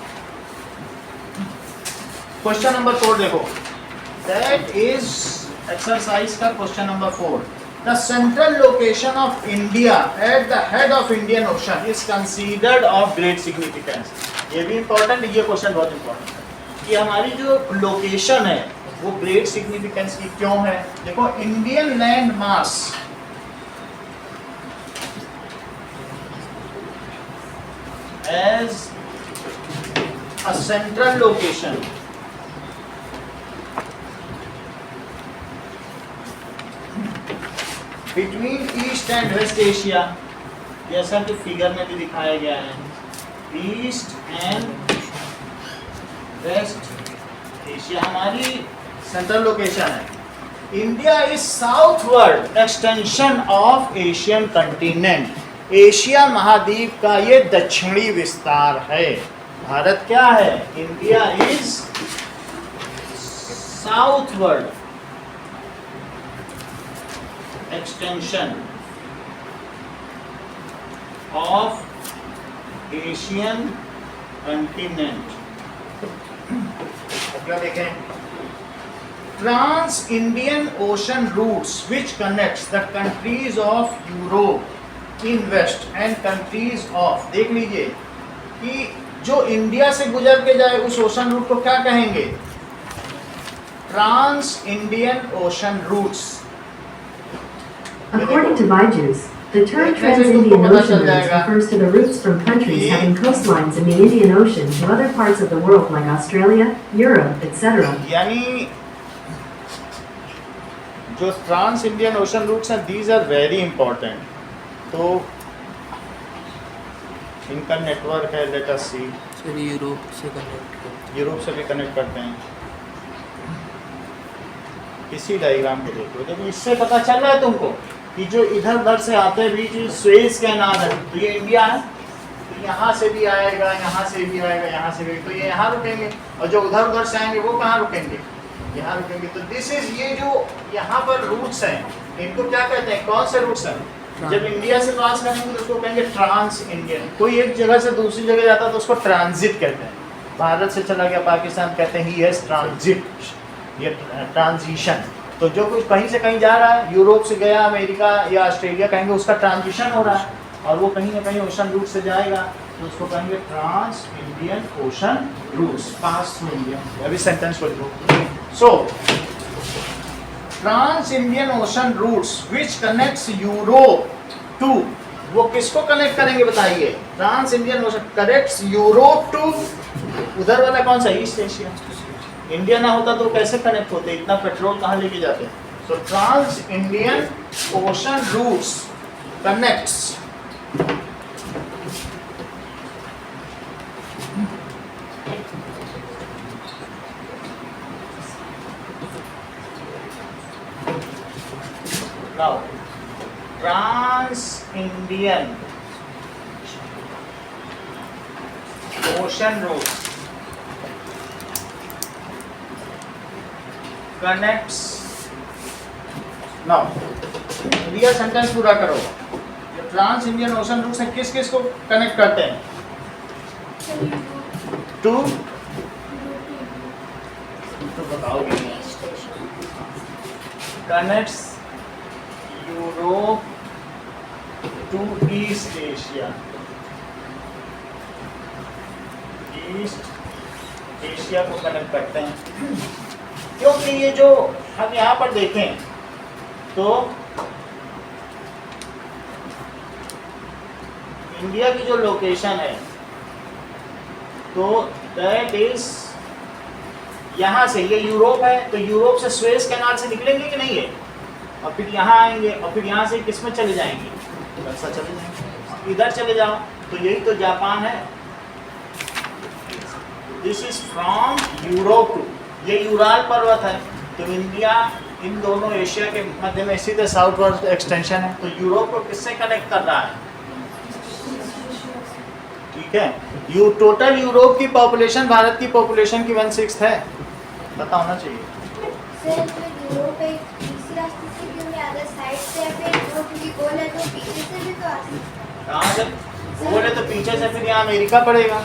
क्वेश्चन नंबर 4 देखो, दैट इज एक्सरसाइज का question number 4। The central location of India at the head of Indian Ocean is considered of great significance. ये भी important है, ये क्वेश्चन बहुत important है कि हमारी जो लोकेशन है वो ग्रेट सिग्निफिकेंस की क्यों है. देखो, Indian land mass as a central location between East and West Asia, जैसा कि फिगर में भी दिखाया गया है, ईस्ट एंड वेस्ट एशिया हमारी सेंट्रल लोकेशन है. India is southward extension of Asian continent. Asia महाद्वीप का ये दक्षिणी विस्तार है. भारत क्या है? India is southward extension of Asian continent. क्या देखें? Trans Indian ocean routes which connects the countries of Europe in west and countries of. देख लीजिए कि जो इंडिया से गुजर के जाए उस ओशन रूट को क्या कहेंगे? Trans Indian ocean routes. According to Byju's, the term Trans-Indian Ocean routes refers to the routes from countries having coastlines in the Indian Ocean to other parts of the world like Australia, Europe, etc. यानी जो trans Indian ocean roots हैं, these are very important. तो इनका network है, let us सी. Sir Europe से connect करते Europe से भी कनेक्ट करते हैं. इसी डायग्राम को देखो. देखो, इससे पता चल रहा है तुमको कि जो इधर उधर से आते हैं बीच स्वेज कैनाल है, तो ये इंडिया है. तो यहाँ से भी आएगा, यहाँ से भी आएगा, यहाँ से भी, तो ये यहाँ रुकेंगे. और जो उधर उधर से आएंगे वो कहाँ रुकेंगे? यहाँ रुकेंगे. तो दिस इज, ये जो यहाँ पर रूट्स हैं, इनको क्या कहते हैं? कौन से रूट्स हैं? जब इंडिया से पास करेंगे तो उसको कहेंगे ट्रांस इंडियन. कोई एक जगह से दूसरी जगह जाता है तो उसको ट्रांजिट कहते हैं. भारत से चला गया पाकिस्तान, कहते हैं ही हैज ट्रांजिट, ये ट्रांजिशन. तो जो कुछ कहीं से कहीं जा रहा है, यूरोप से गया अमेरिका या ऑस्ट्रेलिया, कहेंगे उसका ट्रांजिशन हो रहा है और वो कहीं ना कहीं ओशन रूट से जाएगा, तो उसको कहेंगे trans Indian ocean routes, pass through India. अभी सेंटेंस को लिखो. So trans Indian ocean routes which connects Europe to, वो किसको कनेक्ट करेंगे बताइए? Trans Indian ocean connects Europe to, उधर वाला कौन सा? East Asia. इंडिया ना होता तो कैसे कनेक्ट होते? इतना पेट्रोल कहाँ लेके जाते? So trans Indian ocean routes connects now Trans-Indian Ocean route connects. now India sentence पूरा करो. ये ट्रांस इंडियन ओशन रूट से किस किस को कनेक्ट करते हैं? टू बताओगे? Connects Europe to East Asia. East Asia को कनेक्ट करते हैं. क्योंकि ये जो हम यहाँ पर देखें तो इंडिया की जो लोकेशन है, तो दैट इज यहाँ से, ये यूरोप है, तो यूरोप से स्वेज कैनाल से निकलेंगे कि नहीं है, और फिर यहाँ आएंगे और फिर यहाँ से किस में चले जाएंगे? ऐसा चले जाएंगे. इधर चले जाओ तो यही तो जापान है. This is from Europe to, ये यूराल पर्वत है. तो इंडिया इन दोनों एशिया के मध्य में सीधे साउथवर्ड एक्सटेंशन है. तो यूरोप को किससे कनेक्ट कर रहा है? ठीक है. टोटल यूरोप की पॉपुलेशन भारत की पॉपुलेशन की 1/6 है. पता होना चाहिए. सर, तो यूरोप एक तीसरी रास्ते से क्यों नहीं आता? साइड से फिर वो क्योंकि गोल है तो पीछे से भी तो आ सकता. कहाँ से गोल है? तो पीछे से फिर यहाँ अमेरिका पड़ेगा.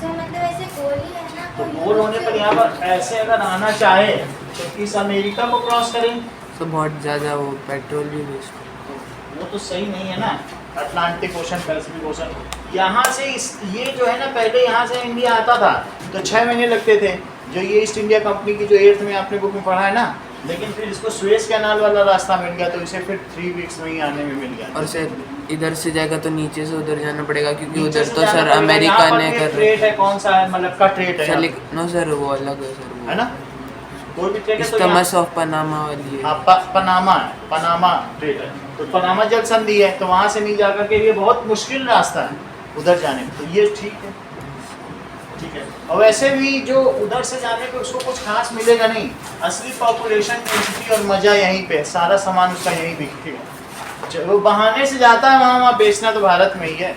सर मतलब ऐसे गोल ही है ना. तो गोल होने पर यहाँ पर ऐसे अगर आना चाहे तो इस अमेरिका को क्रॉस करें, तो बहुत ज़्यादा वो पेट्रोल भी वेस्ट। वो तो सही नहीं है ना। अटलांटिक ओशन, पैसिफिक ओशन, यहाँ से ये जो है ना, पहले यहाँ से इंडिया आता था तो 6 महीने लगते थे, जो ये ईस्ट इंडिया कंपनी की जो 8th में आपने बुक में पढ़ा है ना, लेकिन फिर इसको सुएज कैनाल वाला रास्ता मिल गया तो इसे फिर 3 वीक्स में ही आने में मिल गया। और सर इधर से जाएगा तो नीचे से उधर जाना पड़ेगा, क्योंकि नीचे उधर से तो जाना सर पड़ेगा। अमेरिका यहाँ पर ने भी कर ट्रेड है, कौन सा है मतलब का ट्रेड है सर, यहाँ लेकिन नो सर वो अलग है सर, वो है ना, कोई भी ट्रेड है तो इस्टमस ऑफ पनामा वाली है। हाँ, पनामा है, पनामा ट्रेड है, तो पनामा जल संधि है, तो वहाँ से नहीं जाकर के ये बहुत मुश्किल रास्ता है उधर जाने में, तो ये ठीक है, ठीक है। और वैसे भी जो उधर से जाने पे उसको कुछ खास मिलेगा नहीं, असली पॉपुलेशन डेंसिटी और मज़ा यहीं पे, सारा सामान उसका यहीं बिकेगा। वो बहाने से जाता है वहाँ बेचना तो भारत में ही है।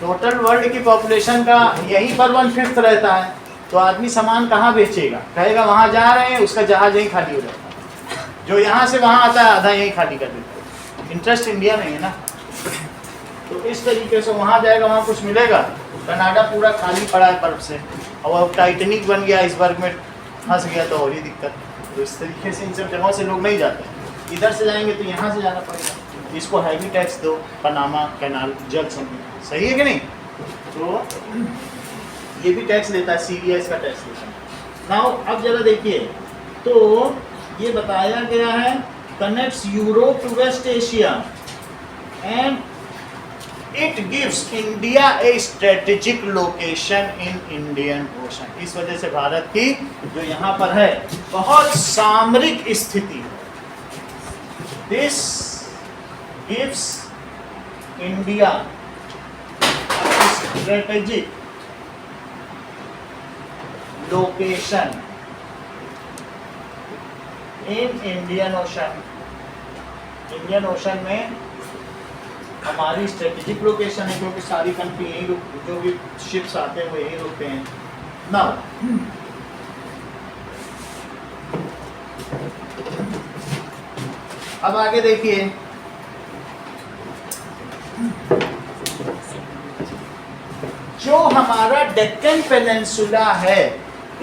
टोटल वर्ल्ड की पॉपुलेशन का यहीं पर 1/5 रहता है, तो आदमी सामान कहाँ बेचेगा, कहेगा वहाँ जा रहे हैं, उसका जहाज यहीं खाली हो जाता है, जो यहाँ से वहाँ आता है आधा यहीं खाली कर देता है। इंटरेस्ट इंडिया में है ना, तो इस तरीके से वहाँ जाएगा, वहाँ कुछ मिलेगा। कनाडा पूरा खाली पड़ा है बर्फ से, और अब टाइटेनिक बन गया, आइसबर्ग में फंस गया तो और ही दिक्कत। तो इस तरीके से इन सब जगहों से लोग नहीं जाते, इधर से जाएंगे तो यहाँ से जाना पड़ेगा। इसको हैवी टैक्स दो, पनामा कैनाल जल संधि, सही है कि नहीं? तो ये भी टैक्स लेता है, सीरिया इसका टैक्स लेता है। नाउ अब जरा देखिए, तो ये बताया गया है connects Europe to West Asia and it gives India a strategic location in Indian ocean. इस वजह से भारत की जो यहाँ पर है बहुत सामरिक स्थिति, this gives India strategic location in Indian ocean. Indian ocean में हमारी स्ट्रेटेजिक लोकेशन है, क्योंकि सारी कंट्री यही जो भी शिप्स आते हैं वो यही रुकते हैं। नाउ अब आगे देखिए, जो हमारा डेक्कन पेनिनसुला है,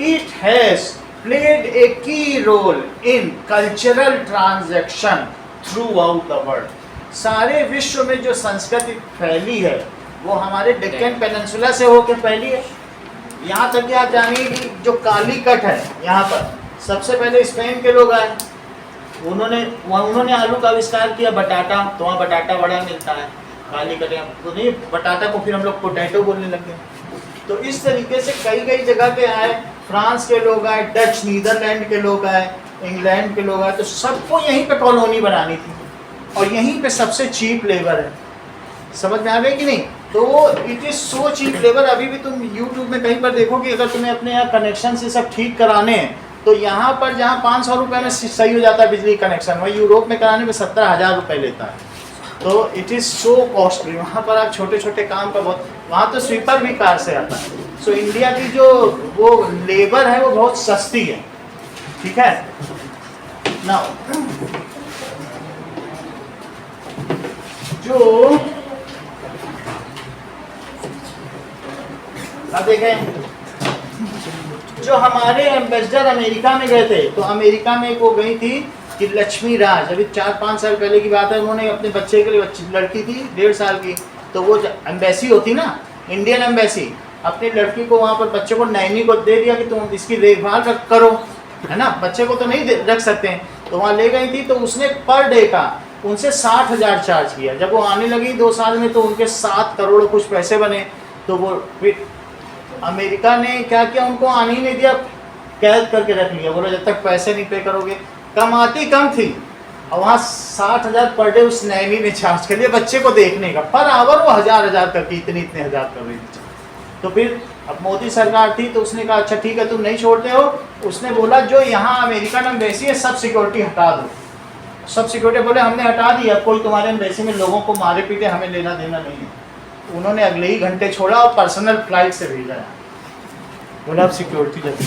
it has played a key role in cultural transaction throughout the world. सारे विश्व में जो संस्कृति फैली है वो हमारे डेक्कन पेनिनसुला से होकर फैली है। यहाँ तक कि आप जानिए कि जो कालीकट है यहाँ पर सबसे पहले स्पेन के लोग आए, उन्होंने आलू का आविष्कार किया, बटाटा, तो वहाँ बटाटा बड़ा मिलता है, कालीकट तो नहीं, बटाटा को फिर हम लोग पोटैटो बोलने लग गए। तो इस तरीके से कई जगह के आए, फ्रांस के लोग आए, डच नीदरलैंड के लोग आए, इंग्लैंड के लोग आए, तो सबको यहीं पे कॉलोनी बनानी थी और यहीं पे सबसे चीप लेबर है। समझ में आ गई कि नहीं? तो it is so cheap labour. अभी भी तुम यूट्यूब में कहीं पर देखो कि अगर तुम्हें अपने यहाँ कनेक्शन से सब ठीक कराने हैं तो यहाँ पर जहाँ 500 रुपये में सही हो जाता है बिजली कनेक्शन, वही यूरोप में कराने में 17,000 रुपये लेता है। तो इट इज़ सो कॉस्टली। वहाँ पर आप छोटे छोटे काम पर बहुत, वहाँ तो स्वीपर भी कार से आता है। सो इंडिया की जो वो लेबर है वो बहुत सस्ती है, ठीक है ना। जो अब देखें, जो हमारे एम्बेसडर अमेरिका में गए थे, तो अमेरिका में वो गई थी कि लक्ष्मी राज, अभी 4-5 साल पहले की बात है, उन्होंने अपने बच्चे के लिए, लड़की थी 1.5 साल की, तो वो एम्बेसी होती ना, इंडियन एम्बेसी, अपनी लड़की को वहाँ पर बच्चे को नैनी को दे दिया कि तुम इसकी देखभाल करो, है ना, बच्चे को तो नहीं रख सकते हैं, तो वहाँ ले गई थी। तो उसने पर डे का उनसे 60,000 चार्ज किया। जब वो आने लगी 2 साल में तो उनके 7 करोड़ कुछ पैसे बने। तो वो फिर अमेरिका ने क्या किया, उनको आने ही नहीं दिया, कैद करके रख लिया, बोला जब तक पैसे नहीं पे करोगे। कमाती कम थी और वहाँ 60,000 पर डे उस नैनी ने चार्ज कर लिया बच्चे को देखने का, पर आवर वो हजार करके इतने हजार कर रही थी। तो फिर अब मोदी सरकार थी तो उसने कहा अच्छा ठीक है तुम नहीं छोड़ते हो। उसने बोला जो यहाँ अमेरिकन एम्बेसी है सब सिक्योरिटी हटा दो। सब सिक्योरिटी बोले हमने हटा दिया, कोई तुम्हारे एम्बेसी में लोगों को मारे पीटे हमें लेना देना नहीं है। उन्होंने अगले ही घंटे छोड़ा और पर्सनल फ्लाइट से भेजा है, बोला अब सिक्योरिटी लगती।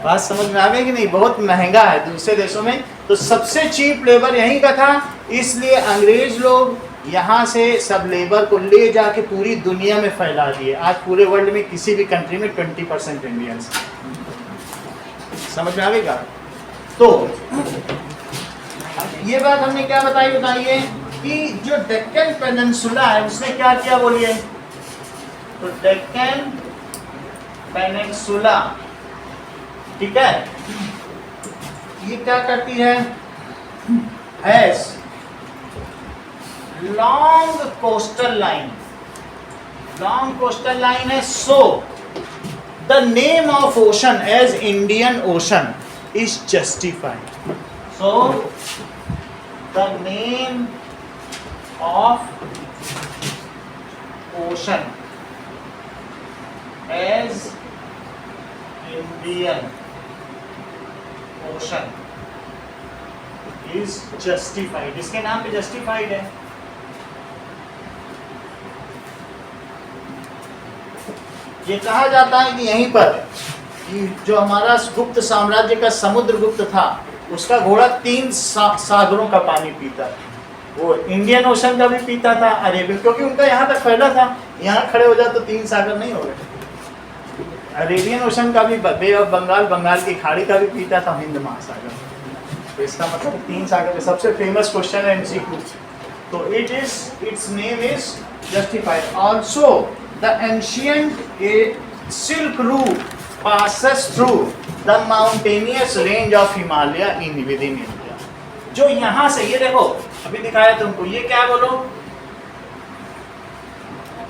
बात समझ में आ गई कि नहीं? बहुत महंगा है दूसरे देशों में, तो सबसे चीप लेबर यहीं का था, इसलिए अंग्रेज लोग यहाँ से सब लेबर को ले जाके पूरी दुनिया में फैला दिए। आज पूरे वर्ल्ड में किसी भी कंट्री में 20% इंडियंस। समझ में आ गई का? तो ये बात हमने क्या बताई, बताइए कि जो डेक्कन पेनिनसुला है उसने क्या किया, बोलिए। तो डेक्कन पेनिनसुला, ठीक है, ये क्या करती है, has long coastal line, long coastal line है। So the name of ocean as Indian ocean is justified. So the name of ocean as Indian ocean is justified, इसके नाम पे जस्टिफाइड है। ये कहा जाता है कि यहीं पर कि जो हमारा गुप्त साम्राज्य का समुद्रगुप्त था उसका घोड़ा 3 सागरों का पानी पीता था। वो इंडियन ओशन का भी पीता था, अरेबियन, क्योंकि उनका यहाँ तक फैला था, यहाँ खड़े हो जाए तो 3 सागर नहीं हो गए। अरेबियन ओशन का भी, बे ऑफ बंगाल, बंगाल की खाड़ी का भी पीता था, हिंद महासागर। तो इसका मतलब 3 सागर। सबसे फेमस क्वेश्चन है एमसीक्यू। तो it's name is justified. Also the ancient silk route passes through the mountainous range of Himalaya in within India। जो यहाँ से, ये देखो अभी दिखाया तुमको, ये क्या बोलो,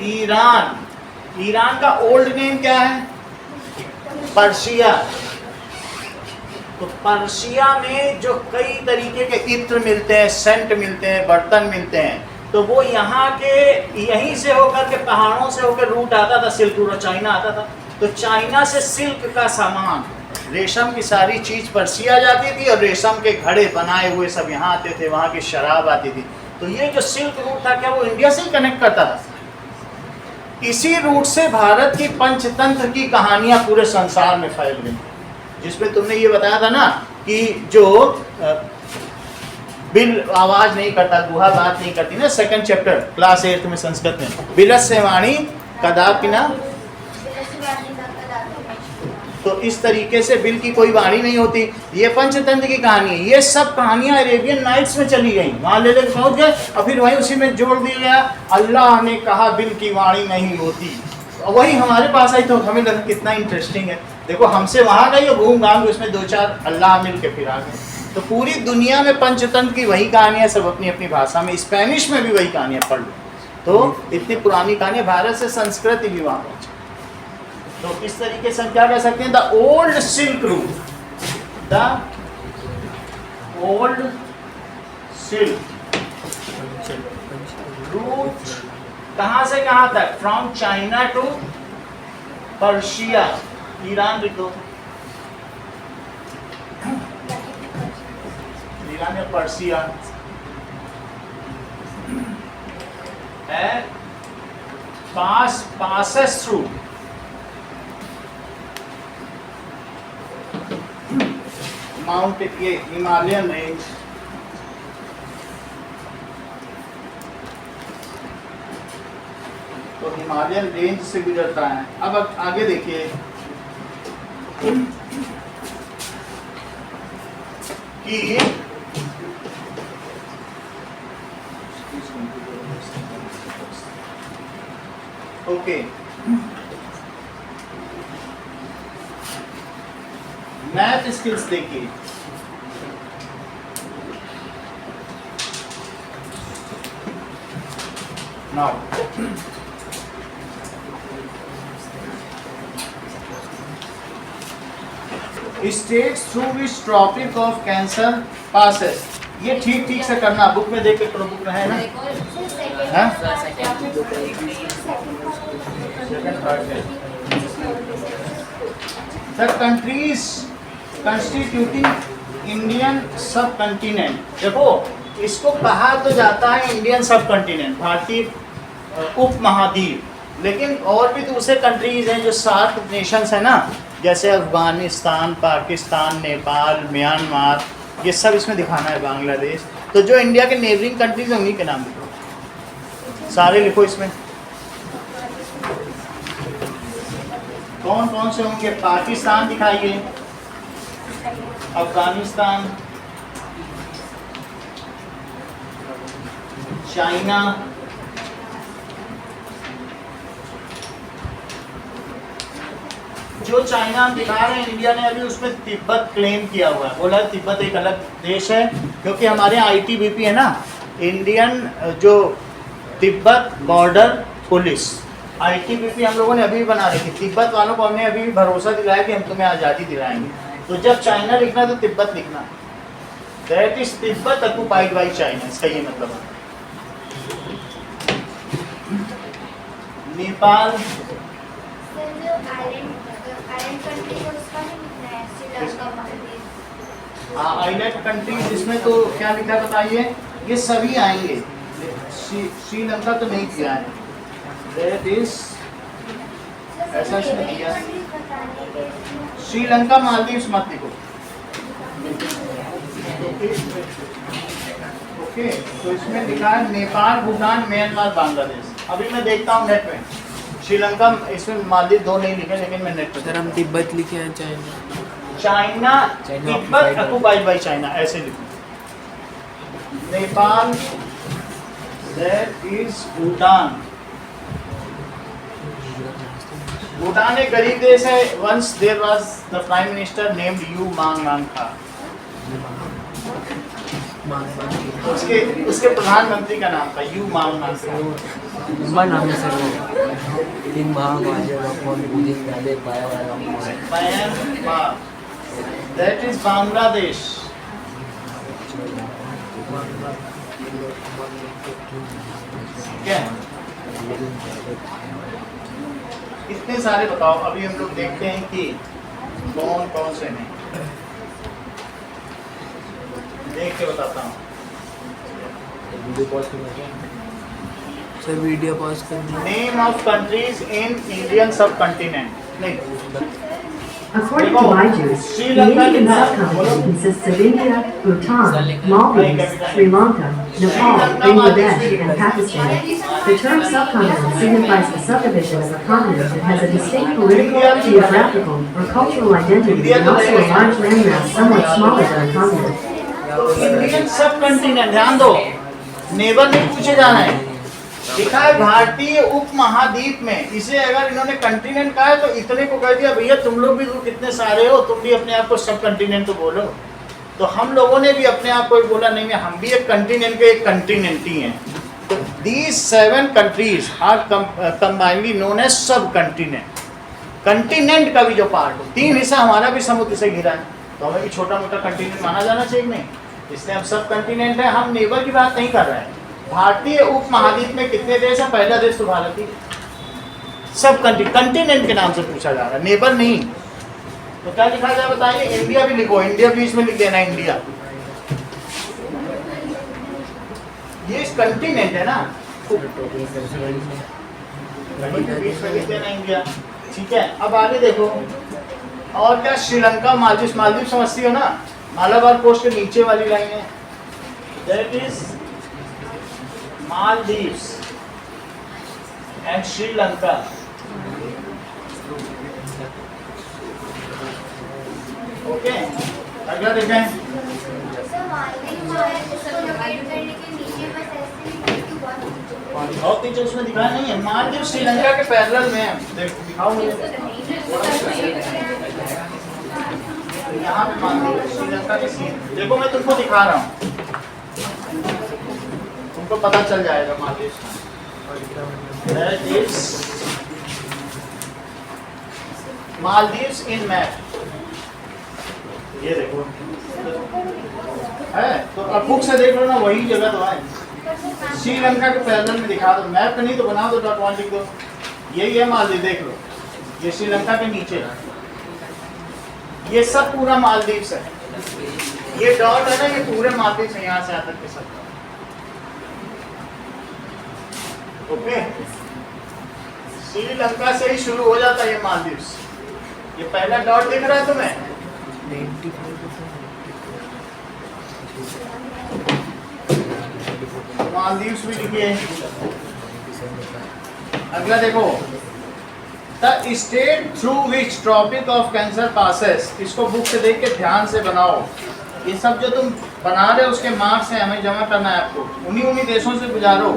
ईरान। ईरान का ओल्ड नेम क्या है, पर्शिया। तो पर्शिया में जो कई तरीके के इत्र मिलते हैं, सेंट मिलते हैं, बर्तन मिलते हैं, तो वो यहाँ के यहीं से होकर के पहाड़ों से होकर रूट आता था, सिल्क रूट, चाइना आता था। तो चाइना से सिल्क का सामान, रेशम की सारी चीज पर्शिया जाती थी और रेशम के घड़े बनाए हुए सब यहाँ आते थे, वहाँ की शराब आती थी। तो ये जो सिल्क रूट था, क्या वो इंडिया से ही कनेक्ट करता था? इसी रूट से भारत की पंचतंत्र की कहानियां पूरे संसार में फैल गई, जिसमें तुमने ये बताया था ना कि जो बिल आवाज नहीं करता, गुहा बात नहीं करती ना, 2nd चैप्टर क्लास 8 में संस्कृत में, बिलस्य वाणी कदापि न। तो इस तरीके से बिल की कोई वाणी नहीं होती। ये पंचतंत्र की कहानी है। ये सब कहानियां अरेबियन नाइट्स में चली गई, वहां ले लेकर पहुंच गए और फिर वहीं उसी में जोड़ दिया गया, अल्लाह ने कहा बिल की वाणी नहीं होती। वही हमारे पास आई तो हमें लगा कितना इंटरेस्टिंग है। देखो हमसे वहां गई और घूम घाम उसमें 2-4 अल्लाह मिल के फिर आ गए। तो पूरी दुनिया में पंचतंत्र की वही कहानियां, सब अपनी अपनी भाषा में, स्पेनिश में भी वही कहानियां पढ़ लो। तो इतनी पुरानी कहानियां, भारत से संस्कृति भी वहां पहुंची। तो इस तरीके से हम क्या कह सकते हैं, the old silk route, the old silk route कहां से कहां तक, from China to Persia, Iran लिख दो, ईरान या पर्शिया है, passes through माउंटेन, ये हिमालयन रेंज, तो हिमालयन रेंज से गुजरता है। अब आगे देखिए कि ओके, मैथ स्किल्स देखिए। Now states through which tropic of cancer passes, ये ठीक ठीक से करना, बुक में देख के करो, बुक में है ना, द कंट्रीज कंस्टिट्यूटिंग इंडियन सब कंटिनेंट। देखो इसको कहा तो जाता है इंडियन सब कंटिनेंट, भारतीय उप महाद्वीप, लेकिन और भी दूसरे कंट्रीज हैं जो 7 नेशंस है ना, जैसे अफगानिस्तान, पाकिस्तान, नेपाल, म्यांमार, ये सब इसमें दिखाना है, बांग्लादेश। तो जो इंडिया के नेबरिंग कंट्रीज हैं उन्हीं के नाम लिखो, सारे लिखो इसमें। कौन कौन से होंगे, पाकिस्तान दिखाइए, अफगानिस्तान, चाइना, जो चाइना हम दिखा रहे हैं इंडिया ने अभी उसमें तिब्बत क्लेम किया हुआ है, बोला तिब्बत एक अलग देश है, क्योंकि हमारे ITBP है ना, इंडियन जो तिब्बत बॉर्डर पुलिस, ITBP हम लोगों ने अभी बना रही थी। तिब्बत वालों को हमने अभी भरोसा दिलाया कि हम तुम्हें आज़ादी दिलाएंगे, तो जब चाइना लिखना तो तिब्बत लिखना, that is Tibet occupied by China, इसका ये मतलब है। नेपाल, सर जो आइलैंड कंट्री है उसका नहीं लिखना है, श्रीलंका, मालदीव। आइलैंड कंट्रीज, इसमें तो क्या लिखा है बताइए, ये सभी आएंगे, श्रीलंका तो नहीं किया है, दैट इज ऐसा इसमें दिया, श्रीलंका मालदीव्स मत लिखो। ओके, तो इसमें लिखा है नेपाल, भूटान, म्यांमार, बांग्लादेश। अभी मैं देखता हूँ नेट में, श्रीलंका इसमें मालदीव दो नहीं लिखे, लेकिन मैं नेट सर पर हम तिब्बत लिखे हैं China. China, Tibet occupied by China ऐसे लिखो। Nepal, that is Bhutan. भूटान एक गरीब देश है। Once there was the prime minister named यू मांग नाम था, उसके प्रधानमंत्री का नाम था यू मांग नाम था। लंबा नाम है सर वो। तीन म्यांमार, दैट इज बांग्लादेश। क्या इतने सारे बताओ, अभी हम लोग देखते हैं कि कौन कौन से हैं, देख के बताता हूँ। सर वीडियो पॉज कर दीजिए। Name of countries in Indian सब कंटिनेंट, नहीं According to Byju's, the Indian subcontinent consists of India, Bhutan, Maldives, Sri Lanka, Nepal, Bangladesh, and Pakistan. The term subcontinent signifies the subdivision of a continent that has a distinct political, geographical, or cultural identity and also a large landmass somewhat smaller than a continent. तो Indian सब continent, ध्यान दो, neighbour नहीं पूछे जाना है, लिखा है भारतीय उपमहाद्वीप में। इसे अगर इन्होंने कंटिनेंट कहा है तो इतने को कह दिया भैया तुम लोग भी तो कितने सारे हो, तुम भी अपने आप को सब कंटिनेंट तो बोलो। तो हम लोगों ने भी अपने आप को बोला नहीं, हम भी एक कंटिनेंट के एक कंटिनेंट ही हैं। तो these 7 countries are combinedly known as subcontinent. Continent का भी जो पार्ट हो, 3 हिस्सा हमारा भी समुद्र से घिरा है, तो हमें भी छोटा मोटा कंटिनेंट माना जाना चाहिए नहीं, इसलिए हम सब कंटिनेंट है। हम नेबर की बात नहीं कर रहे हैं। भारतीय उपमहाद्वीप में कितने देश हैं? पहला देश तो भारत ही। सब कंटिनेंट के नाम से पूछा जा रहा है, नेबर नहीं। तो क्या लिखा जाए बताइए? इंडिया भी लिखो, इंडिया बीच में लिख देना इंडिया, ये कंटिनेंट है ना, बीच में लिख देना इंडिया, ठीक है। अब आगे देखो, और क्या श्रीलंका, मालदीव, मालदीव समझती हो ना, मालाबार कोस्ट के नीचे वाली लाइन है, that is Maldives and Sri Lanka. Okay, अगला देखें। सर मालदीव जो है उसको लोकेट करने के नीचे बस ऐसे ही लिख के बहुत नीचे उसमें दिखाया नहीं है। मालदीव श्रीलंका के पैरेलल में है, दिखाओ मुझे। यहाँ पे मालदीव श्रीलंका के सीन देखो, मैं तुमको दिखा रहा हूँ, तुमको पता चल जाएगा। मालदीव मालदीव्स इन मैप, ये देखो है, तो अब बुक से देख लो ना, वही जगह तो है। श्रीलंका के पैरेलल में दिखा दो, मैप नहीं तो बना दो, .1 लिख दो, यही है मालदीव, देख लो, ये श्रीलंका के नीचे, ये सब पूरा मालदीव्स है, ये डॉट है ना, ये पूरे मालदीव्स है, यहाँ से आता के सब। ओके, श्रीलंका से ही शुरू हो जाता है ये मालदीव्स। ये पहला डॉट दिख रहा है तुम्हें, मालदीव्स भी लिखिए। अगला देखो, the state through which tropic of cancer passes, इसको बुक से देख के ध्यान से बनाओ। ये सब जो तुम बना रहे हो उसके मार्क्स हैं, हमें जमा करना है आपको। उन्हीं देशों से गुजारो।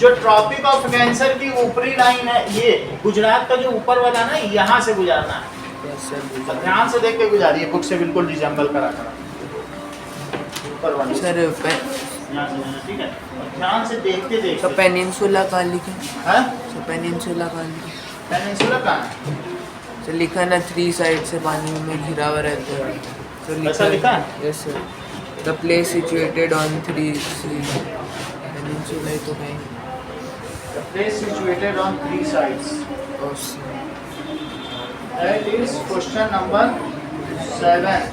जो ट्रॉपिक ऑफ कैंसर की ऊपरी लाइन है, ये गुजरात का जो ऊपर वाला ना, यहाँ से गुजारना है। Yes sir. तो ध्यान से देख के गुजारिए, बुक से बिल्कुल डिसम्बल करा ऊपर वाली सर यहाँ से जाना, ठीक है? और ध्यान से देखते देखते पेनिनसुला कहाँ लिखा है? सर? पेनिनसुला कहाँ लिखा पेनिनसुला कहाँ है? सर? लिखा ना 3 साइड से पानी में घिरा हुआ रहता है। तो ऐसा लिखा है? Yes sir. The place situated on 3 sea peninsula तो कहीं The place situated on 3 sides. That is question number 7.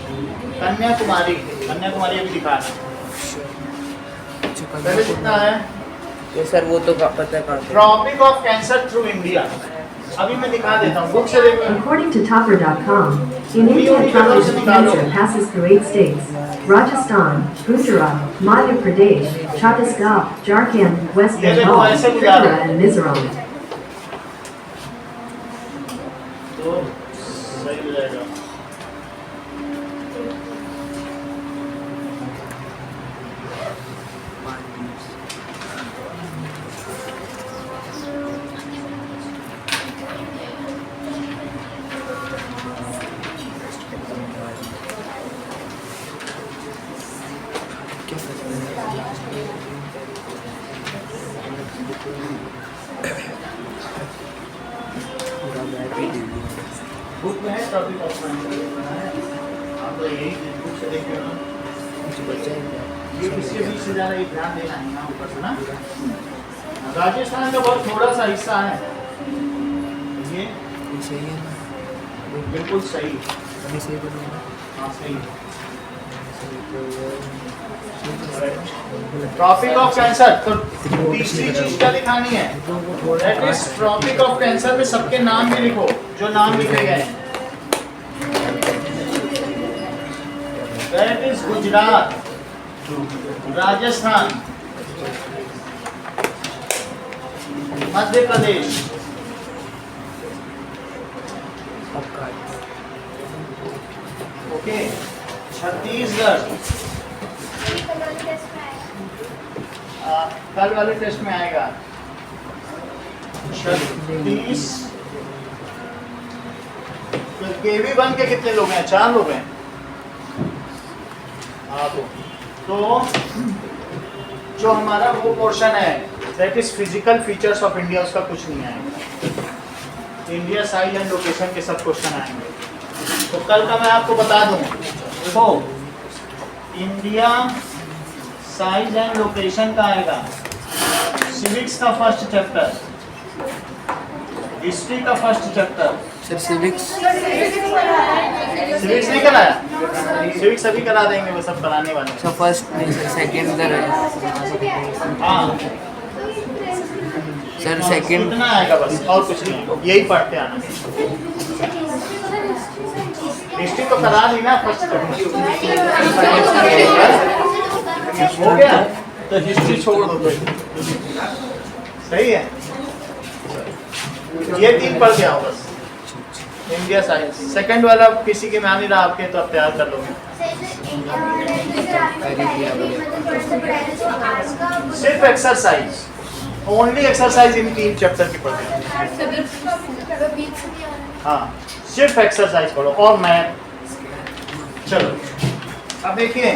Kanyakumari. Kanyakumari अभी दिखा है। पहले कितना है? ये सर वो तो पता है कहाँ पे। Tropic of cancer through India. अभी मैं दिखा देता हूँ, बुक से देखो। According to Topper.com, in India, tropic of cancer passes through 8 states: Rajasthan, Gujarat, Madhya Pradesh, Chhattisgarh, Jharkhand, West Bengal, Tripura, and Mizoram. तो सही हो जाएगा। क्या बुक में है ट्रॉपिक ऑफ कैंसर। आप तो यही बुक से देख रहे हो ना। ये इसके बीच से ज़्यादा ये ध्यान देना है ना, ऊपर से ना। राजस्थान का बहुत थोड़ा सा हिस्सा है ये। सही है ना? बिल्कुल सही। अभी सही बोलूँगा। हाँ सही। ट्रॉपिक ऑफ कैंसर तो तीसरी चीज क्या दिखानी है? That is tropic of cancer में सबके नाम भी लिखो जो नाम लिखे गए हैं। That is Gujarat, Rajasthan, Madhya Pradesh, okay, Chhattisgarh. कल वाले टेस्ट में आएगा। 36। केवी वन के कितने लोग हैं? 4 लोग हैं। हाँ तो जो हमारा वो पोर्शन है that is physical features of India, उसका कुछ नहीं आएगा। इंडिया साइज एंड लोकेशन के सब क्वेश्चन आएंगे। तो कल का मैं आपको बता दूं, तो इंडिया साइज एंड लोकेशन का आएगा, सिविक्स का फर्स्ट चैप्टर, हिस्ट्री का first chapter. Sir civics civics नहीं कराया? सिविक्स अभी करा देंगे, वो सब कराने वाले हैं। सर फर्स्ट नहीं सर सेकंड कर रहे हैं। हाँ सर सेकंड इतना आएगा बस, और कुछ नहीं, यही पढ़ते आना। हिस्ट्री तो करा दी ना फर्स्ट हो गया, तो हिस्ट्री छोड़ दो कोई। सही है, ये 3 पढ़ के आओ बस। इंडिया साइंस सेकंड वाला किसी के में आ नहीं रहा आपके, तो आप तैयार कर लोगे। सिर्फ exercise, only exercise in 3 chapter की पढ़ते हैं। हाँ सिर्फ एक्सरसाइज पढ़ो और मैथ। चलो अब देखिए,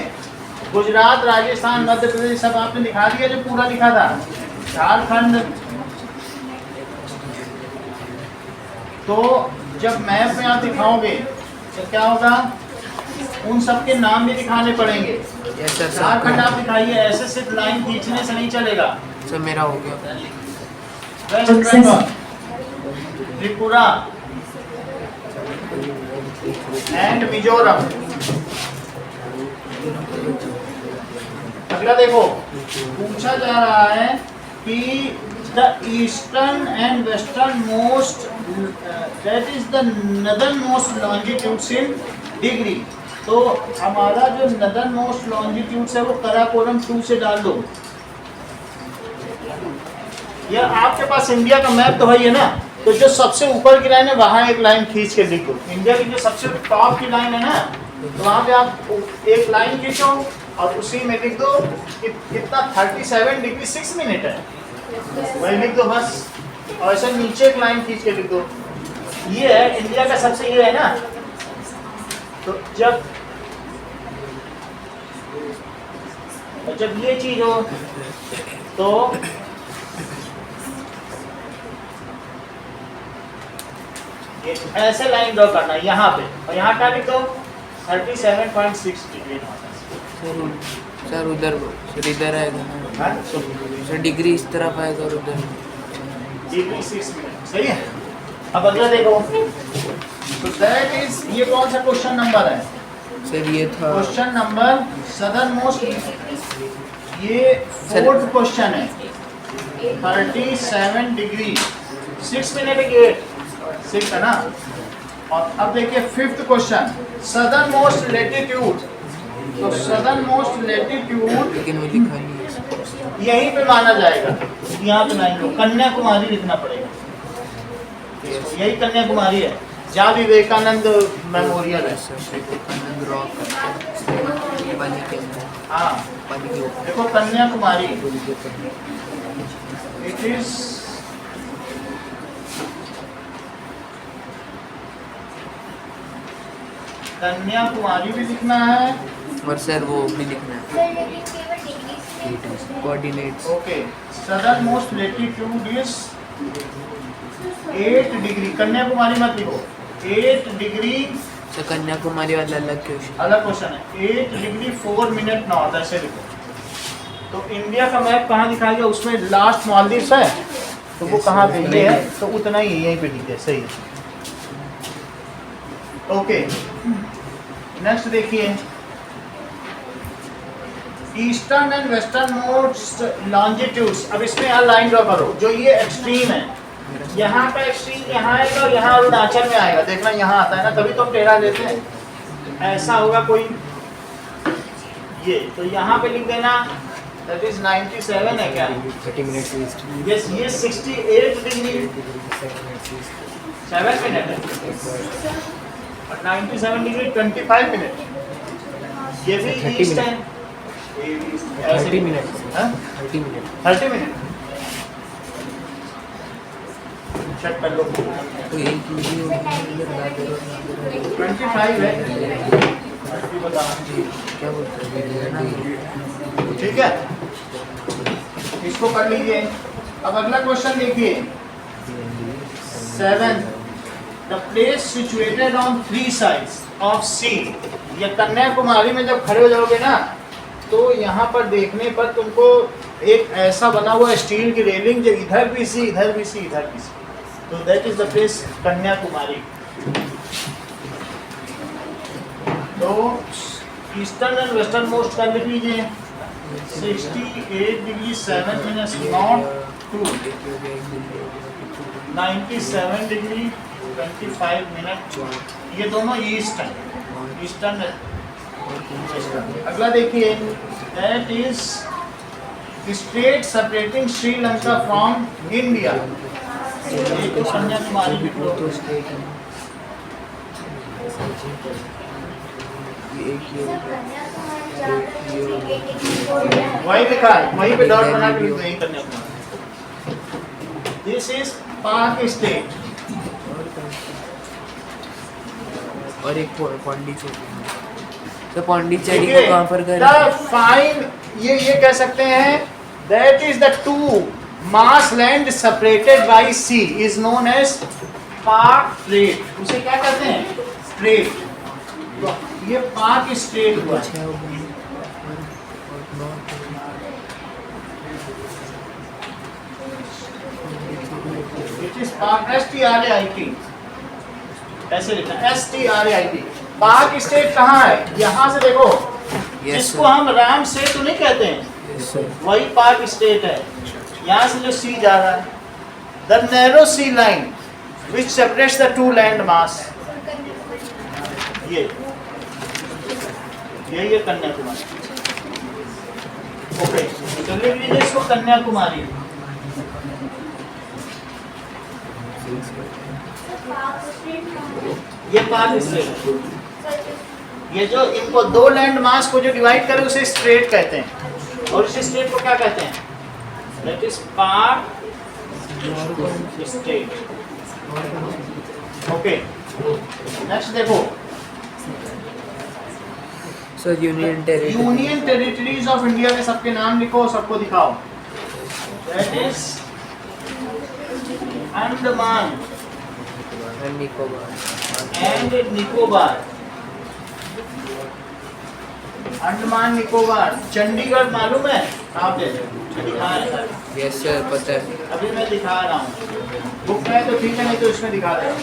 गुजरात, राजस्थान, मध्य प्रदेश सब आपने दिखा दिया जो पूरा लिखा था। झारखंड, तो जब मैप में आप दिखाओगे तो क्या होगा, उन सब के नाम भी दिखाने पड़ेंगे। झारखंड आप दिखाइए, ऐसे सिर्फ लाइन खींचने से नहीं चलेगा। सर मेरा हो गया। वेस्ट बंगाल, त्रिपुरा एंड मिजोरम। अगला देखो, पूछा जा रहा है कि the eastern and western most that is the northern most longitudes in degree. तो हमारा जो नदर्न मोस्ट लॉन्जिट्यूड्स है वो काराकोरम 2 से डाल दो। या आपके पास इंडिया का मैप तो है ही है ना, तो जो सबसे ऊपर की लाइन है वहां एक लाइन खींच के लिख दो। इंडिया की जो सबसे टॉप की लाइन है ना तो वहाँ पे आप एक लाइन खींचो और उसी में लिख दो कितना 37 डिग्री 6 मिनट है, वही लिख दो बस। और ऐसे नीचे एक लाइन खींच के लिख दो। ये है इंडिया का सबसे, ये है ना, तो जब ये चीज हो तो ये ऐसे लाइन ड्रॉ करना है यहाँ पे, और यहाँ क्या लिख दो 37.6 डिग्री। सर उधर सर इधर आएगा ना हाँ? सर, डिग्री इस तरफ आएगा और उधर डिग्री 6 मिनट, सही है। अब अगला देखो, तो दैट इज, ये कौन सा क्वेश्चन नंबर है? सर ये था क्वेश्चन नंबर सदर्न मोस्ट, ये फोर्थ क्वेश्चन है। 37 डिग्री 6 मिनट के 6 है ना। और अब देखिए fifth question, southern most latitude. तो सदर्न मोस्ट लेटीट्यूड लेकिन वो लिखा नहीं है। यहीं पे माना जाएगा, यहाँ पे नहीं, कन्याकुमारी लिखना पड़ेगा। यही कन्याकुमारी है जहाँ विवेकानंद मेमोरियल है। विवेकानंद रॉक ये पानी के अंदर, हाँ पानी के ऊपर देखो कन्याकुमारी, इट इज कन्याकुमारी भी लिखना है। और सर वो भी लिखना है सर लेकिन केवल डिग्री से coordinates. Okay, southern most latitude is 8 degree, Kanyakumari मत लिखो, 8 डिग्री, सर कन्याकुमारी वाला अलग क्वेश्चन। अलग क्वेश्चन है, 8 डिग्री 4 मिनट नॉर्थ, ऐसे लिखो। तो इंडिया का मैप कहाँ दिखाया गया, उसमें लास्ट मालदीव्स है, तो वो कहाँ पे ये है, तो उतना ही यहीं पे लिखे, सही है। ओके, नेक्स्ट देखिए, eastern and western most longitudes. अब इसमें यहाँ लाइन ड्रॉ करो, जो ये एक्सट्रीम है, यहाँ का एक्सट्रीम यहाँ आएगा और यहाँ अरुणाचल में आएगा, देखना यहाँ आता है ना, तभी तो हम टेढ़ा लेते हैं। ऐसा होगा कोई, ये तो यहाँ पे लिख देना, दैट इज 97 है क्या, 30 मिनट्स वेस्ट। यस, ये 68 डिग्री 7 मिनट है, और 97 डिग्री 25 मिनट, ये भी ईस्ट है। 30 मिनट, हाँ? 30 मिनट। 30 मिनट चेक कर लो, तो एक वीडियो बता दे रहे 25 है, 30 बता, क्या बोलते हैं। ठीक है, इसको कर लीजिए। अब अगला क्वेश्चन देखिए, 7, the place situated on 3 sides of sea. ये कन्याकुमारी में जब खड़े हो जाओगे ना, तो यहाँ पर देखने पर तुमको एक ऐसा बना हुआ स्टील की रेलिंग, जो इधर भी सी, इधर भी सी, इधर भी सी, तो that is the place Kanyakumari. तो ईस्टर्न एंड वेस्टर्न मोस्ट कर लिख लीजिए, 68 degree 7 minutes north to 97 degree 25 minute, ये दोनों ईस्ट हैं, ईस्टर्न। अगला देखिए, that is strait separating Sri Lanka from India. ये तो कन्याकुमारी भी तो स्टेट है ये एक ये सर कन्याकुमारी जाकर 8 डिग्री 4 मिनट। वही लिखा है, वहीं पे डॉट बना के लिख दो, यही कन्याकुमारी। दिस इज पाक स्टेट। और एक पौंडीचेरी। तो पौंडीचेरी को कहाँ पर करें? फाइन, ये कह सकते हैं, that is the two mass land separated by sea is known as Palk strait. उसे क्या कहते हैं? स्ट्रेट। तो ये पाक स्ट्रेट हुआ है। इट इज पाक, STRAIT, ऐसे लिखना, STRAIT। पाक स्टेट कहाँ है? यहाँ से देखो, जिसको हम राम सेतु नहीं कहते हैं, वही पाक स्टेट है। यहाँ से जो सी जा रहा है, the narrow sea line which separates the two land mass, ये यही है कन्याकुमारी। ओके, तो लिख लीजिए इसको कन्याकुमारी। पाक स्ट्रीट कहाँ है? ये पाक स्टेट, सर ये जो इनको दो लैंड मास को जो डिवाइड करे उसे स्ट्रेट कहते हैं, और इस स्ट्रेट को क्या कहते हैं? That is part strait. Okay, next देखो, sir union territory. Union territories of India के सबके नाम लिखो, सबको दिखाओ। That is Andaman Nicobar and Nicobar. Andaman Nicobar, Chandigarh मालूम है कहाँ पे? दिखा है सर। यस सर, पता है। अभी मैं दिखा रहा हूँ, बुक में है तो ठीक है, नहीं तो इसमें दिखा रहा हूँ।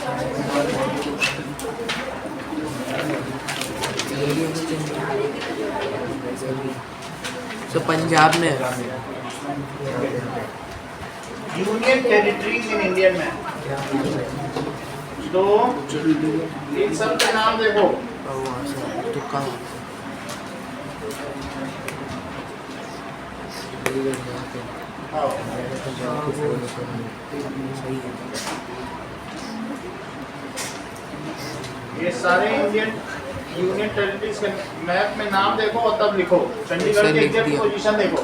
सर पंजाब में है। यूनियन टेरिटरीज इन इंडियन में, तो इन सब के नाम देखो। तो कहाँ? आओ। ये सारे इंडियन यूनियन टेरिटरीज के मैप में नाम देखो और तब लिखो। चंडीगढ़ की एग्जैक्ट पोजीशन देखो,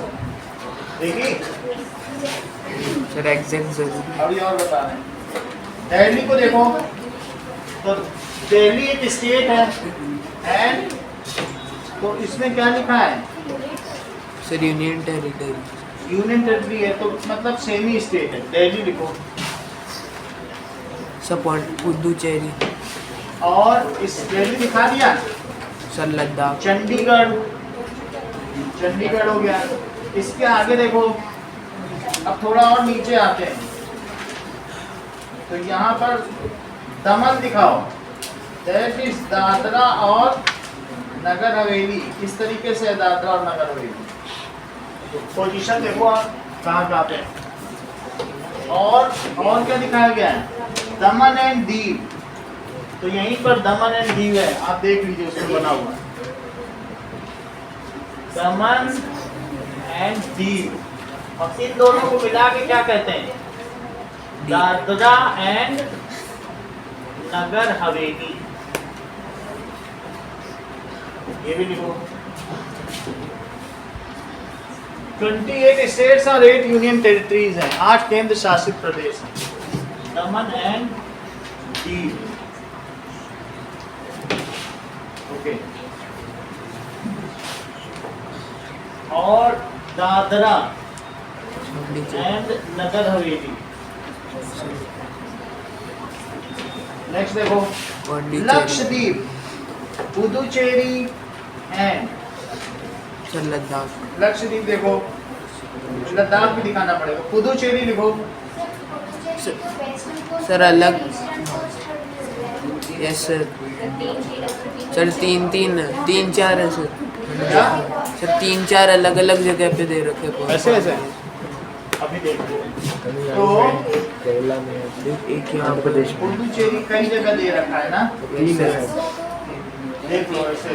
देखी? सर एग्जैक्ट जरूर। अभी और बता रहे हैं। दिल्ली को देखो, तो दिल्ली एक स्टेट है, एंड तो इसमें क्या लिखा है? Sir union territory. Union territory है तो मतलब सेमी स्टेट है। दिल्ली लिखो, सर पुदुचेरी। और इस दिल्ली दिखा दिया। सर लद्दाख। चंडीगढ़, चंडीगढ़ हो गया। इसके आगे देखो, अब थोड़ा और नीचे आते हैं, तो यहाँ पर दमन दिखाओ। दैट इज दादरा और नगर हवेली। किस तरीके से है दादरा और नगर हवेली? पोजीशन देखो आप कहाँ कहाँ पे। और क्या दिखाया गया है? दमन एंड दीव, तो यहीं पर दमन एंड दीव है, आप देख लीजिए उसमें बना हुआ दमन एंड दीव। और इन दोनों को मिला के क्या कहते हैं? दादरा एंड नगर हवेली। ये भी लिखो। 28 स्टेट्स और 8 यूनियन टेरिटरीज हैं, 8 केंद्र शासित प्रदेश हैं। दमन एंड दीव। ओके, और दादरा एंड नगर हवेली। नेक्स्ट देखो, लक्षद्वीप, पुदुचेरी एंड सर लद्दाख। लक्षद्वीप देखो, लद्दाख भी दिखाना पड़ेगा। पुदुचेरी लिखो। सर अलग। Yes sir. सर तीन चार है सर। क्या? सर 3-4 अलग अलग जगह पे दे रखे हैं। ऐसे अभी देख लो। तो एक यहाँ प्रदेश में पुदुचेरी कई जगह दे रखा है ना, देख लो ऐसे।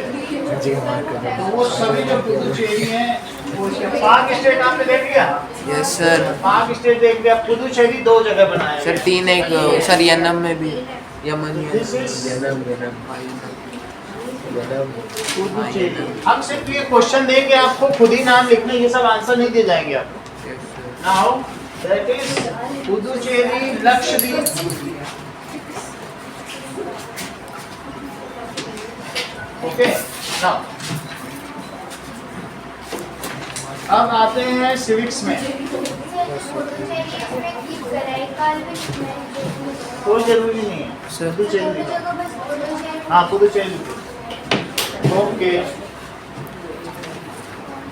तो वो सभी जो पुदुचेरी है, वो पाक स्टेट आपने देख लिया। Yes sir. पाक स्टेट देख लिया। पुदुचेरी 2 जगह बनाया सर 3 एक सर यनम में भी, यमन This is पुदुचेरी। हम सिर्फ ये क्वेश्चन देंगे आपको, खुद ही नाम लिखने, ये सब आंसर नहीं दे जाएंगे आपको। Now that is Puducherry, Lakshadweep, okay. Now अब आते हैं सिविक्स में। कोई जरूरी नहीं है, सर। पुदुचेरी। हाँ पुदुचेरी, ओके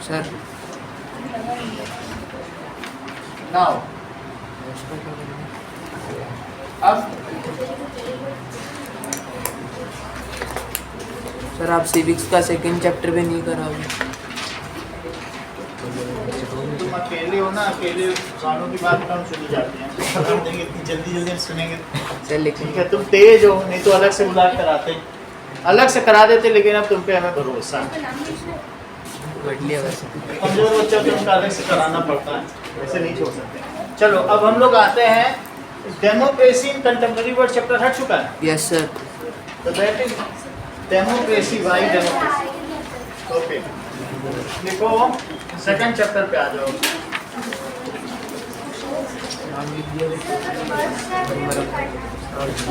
सर। नाउ अब सर आप सिविक्स का सेकंड चैप्टर भी नहीं कराओगे? तुम अकेले हो ना, अकेले गानों की बात कम सुनी जाती है। कर देंगे इतनी जल्दी सुनेंगे। सर लेकिन ठीक है, तुम तेज हो, नहीं तो अलग से बुला के कराते, अलग से करा देते, लेकिन अब तुम पे हमें भरोसा है। बढ़िया वैसे। कमजोर बच्चा तो उनका अलग से कराना पड़ता है, ऐसे नहीं छोड़ सकते। चलो अब हम लोग आते हैं, democracy in contemporary world chapter हट चुका है। Yes sir. तो that is democracy, why democracy. Okay, देखो सेकंड चैप्टर पे आ जाओ।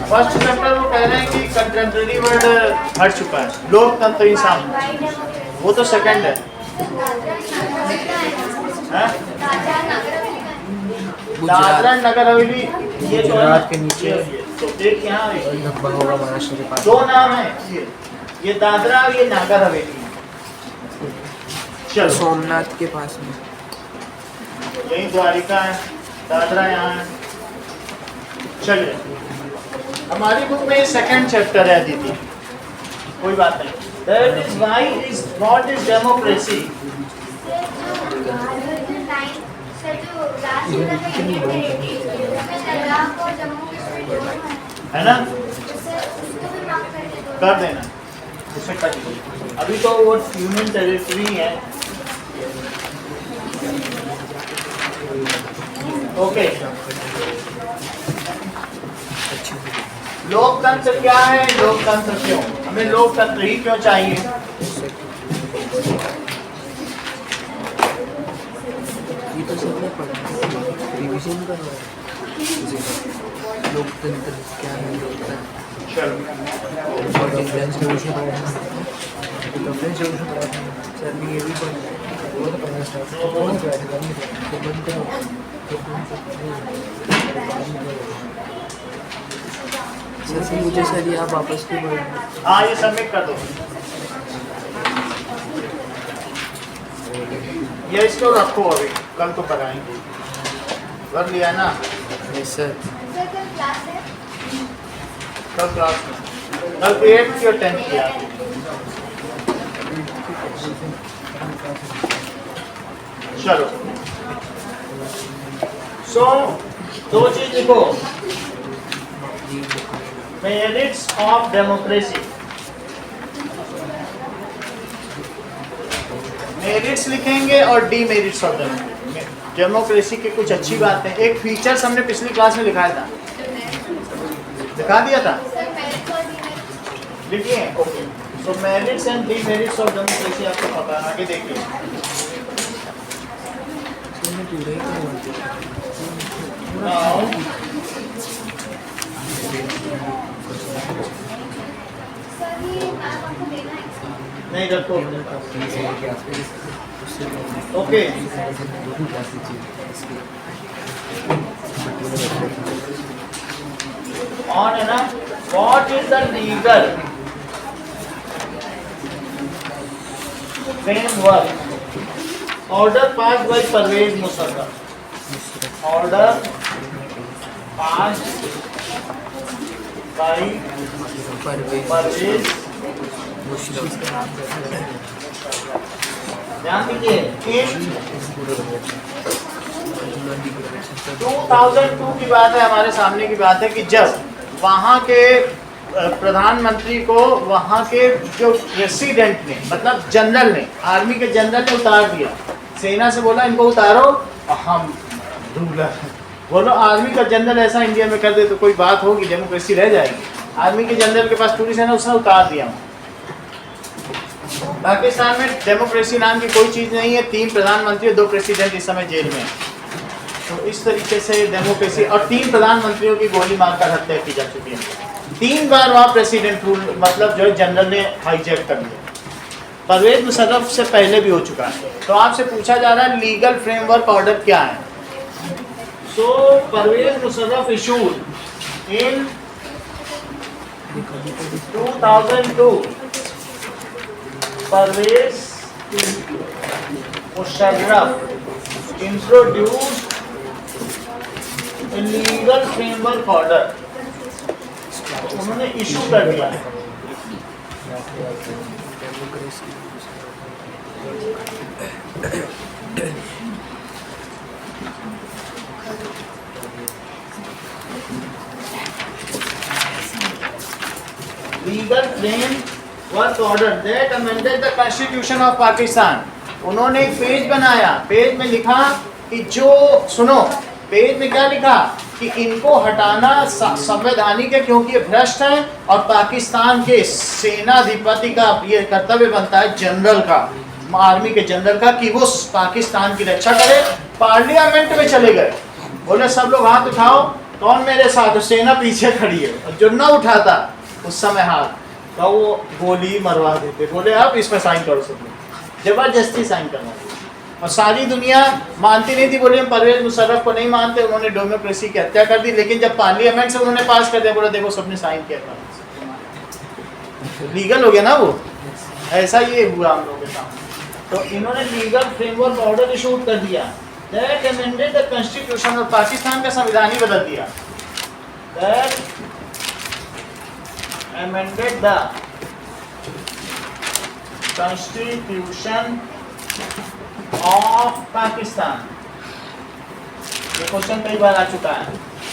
फर्स्ट चैप्टर वो कह रहे हैं कि कंटेम्प्रेरी वर्ल्ड हट चुका है, लोकतंत्र इंसान, वो तो सेकंड है। हैं? दादरा नगर हवेली ये जो है गुजरात के नीचे तो देख यहाँ लगभग होगा महाराष्ट्र के पास। दो नाम है ये दादरा और ये नागर हवेली। चलो सोमनाथ के पास में। यही द्वारिका है, दादरा यहाँ है। चलिए, हमारी बुक में सेकंड चैप्टर है दीदी, कोई बात नहीं। That is why is what is democracy. है ना, कर देना उसे कर दीजिए। अभी तो वो यूनियन टेरिटरी है। ओके, लोकतंत्र क्या है, लोकतंत्र क्यों, हमें लोकतंत्र ही क्यों चाहिए। ये तो सबने पढ़ा, रिवीजन करना है। लोकतंत्र क्या है, लोकतंत्र चलो और फ्रेंच रेवोल्यूशन पढ़ा था, तो फ्रेंच रेवोल्यूशन पढ़ा था सर ने, ये भी पढ़ा, वो तो पढ़ना स्टार्ट तो बंद कर दो। सर मुझे सर ये आप वापस क्यों बोल रहे हैं? हाँ, ये सबमिट कर दो। ये इसको रखो, अभी कल तो कराएंगे। कर लिया ना यस सर। कल क्लास में, कल 8th की और 10th की आपकी। चलो सो दो चीज लिखो, मेरिट्स ऑफ डेमोक्रेसी। मेरिट्स लिखेंगे और डीमेरिट्स ऑफ डेमोक्रेसी। डेमोक्रेसी की कुछ अच्छी बातें, एक फीचर्स हमने पिछली क्लास में लिखाया था, दिखा दिया था, लिखिए। Okay, so merits and demerits of democracy आपको पता है, आगे देखिए। पूरा ही क्या बोलते हैं? Now, नहीं रखो। ओके, ऑन है ना, what is the legal framework order pass by Parvez Musharraf. Order pass by Parvez मुश्किल ध्यान दीजिए। 2002 की बात है, हमारे सामने की बात है कि जब वहाँ के प्रधानमंत्री को वहाँ के जो रेसिडेंट ने, मतलब जनरल ने, आर्मी के जनरल ने उतार दिया, सेना से बोला इनको उतारो, हम रूलर बोलो आर्मी का जनरल ऐसा इंडिया में कर दे तो कोई बात होगी, डेमोक्रेसी रह जाएगी। आर्मी के जनरल के पास पूरी सेना, उसने उतार दिया। पाकिस्तान में डेमोक्रेसी नाम की कोई चीज़ नहीं है, 3 प्रधानमंत्री और 2 प्रेसिडेंट इस समय जेल में। तो इस तरीके से डेमोक्रेसी, और 3 प्रधानमंत्रियों की गोली मारकर हत्या की जा चुकी है। 3 बार वहाँ प्रेसिडेंट रूल, मतलब जो है जनरल ने हाईजैक कर लिया। परवेज मुशर्रफ से पहले भी हो चुका है। तो आपसे पूछा जा रहा है लीगल फ्रेमवर्क ऑर्डर क्या है। So Parvez Musharraf issued in 2002 Parvez Musharraf introduced legal framework order, उन्होंने इशू कर दिया है। Legal framework order that amended the constitution of Pakistan. उन्होंने एक पेज बनाया, पेज में लिखा कि जो सुनो पेज में क्या लिखा कि इनको हटाना संवैधानिक है क्योंकि ये भ्रष्ट है और पाकिस्तान के सेनाधिपति का ये कर्तव्य बनता है, जनरल का, आर्मी के जनरल का, कि वो पाकिस्तान की रक्षा करे। पार्लियामेंट में चले गए, बोले सब लोग हाथ उठाओ, कौन मेरे साथ, सेना पीछे खड़ी है, और जो न उठाता उस समय हाथ तो वो गोली मरवा देते, बोले आप इसमें साइन करो, सब लोग जबरदस्ती साइन करवा दिया। और सारी दुनिया मानती नहीं थी, बोले हम परवेज मुशर्रफ को नहीं मानते, उन्होंने डेमोक्रेसी की हत्या कर दी। लेकिन जब पार्लियामेंट से उन्होंने पास कर दिया, बोले देखो सबने साइन किया था, लीगल हो गया ना वो। ऐसा ये हुआ हम लोगों के सामने। तो इन्होंने लीगल फ्रेमवर्क ऑर्डर इशू कर दिया दैट अमेंडेड द कॉन्स्टिट्यूशन, और पाकिस्तान का संविधान ही बदल दिया। That amended the constitution of Pakistan. ये क्वेश्चन कई बार आ चुका है,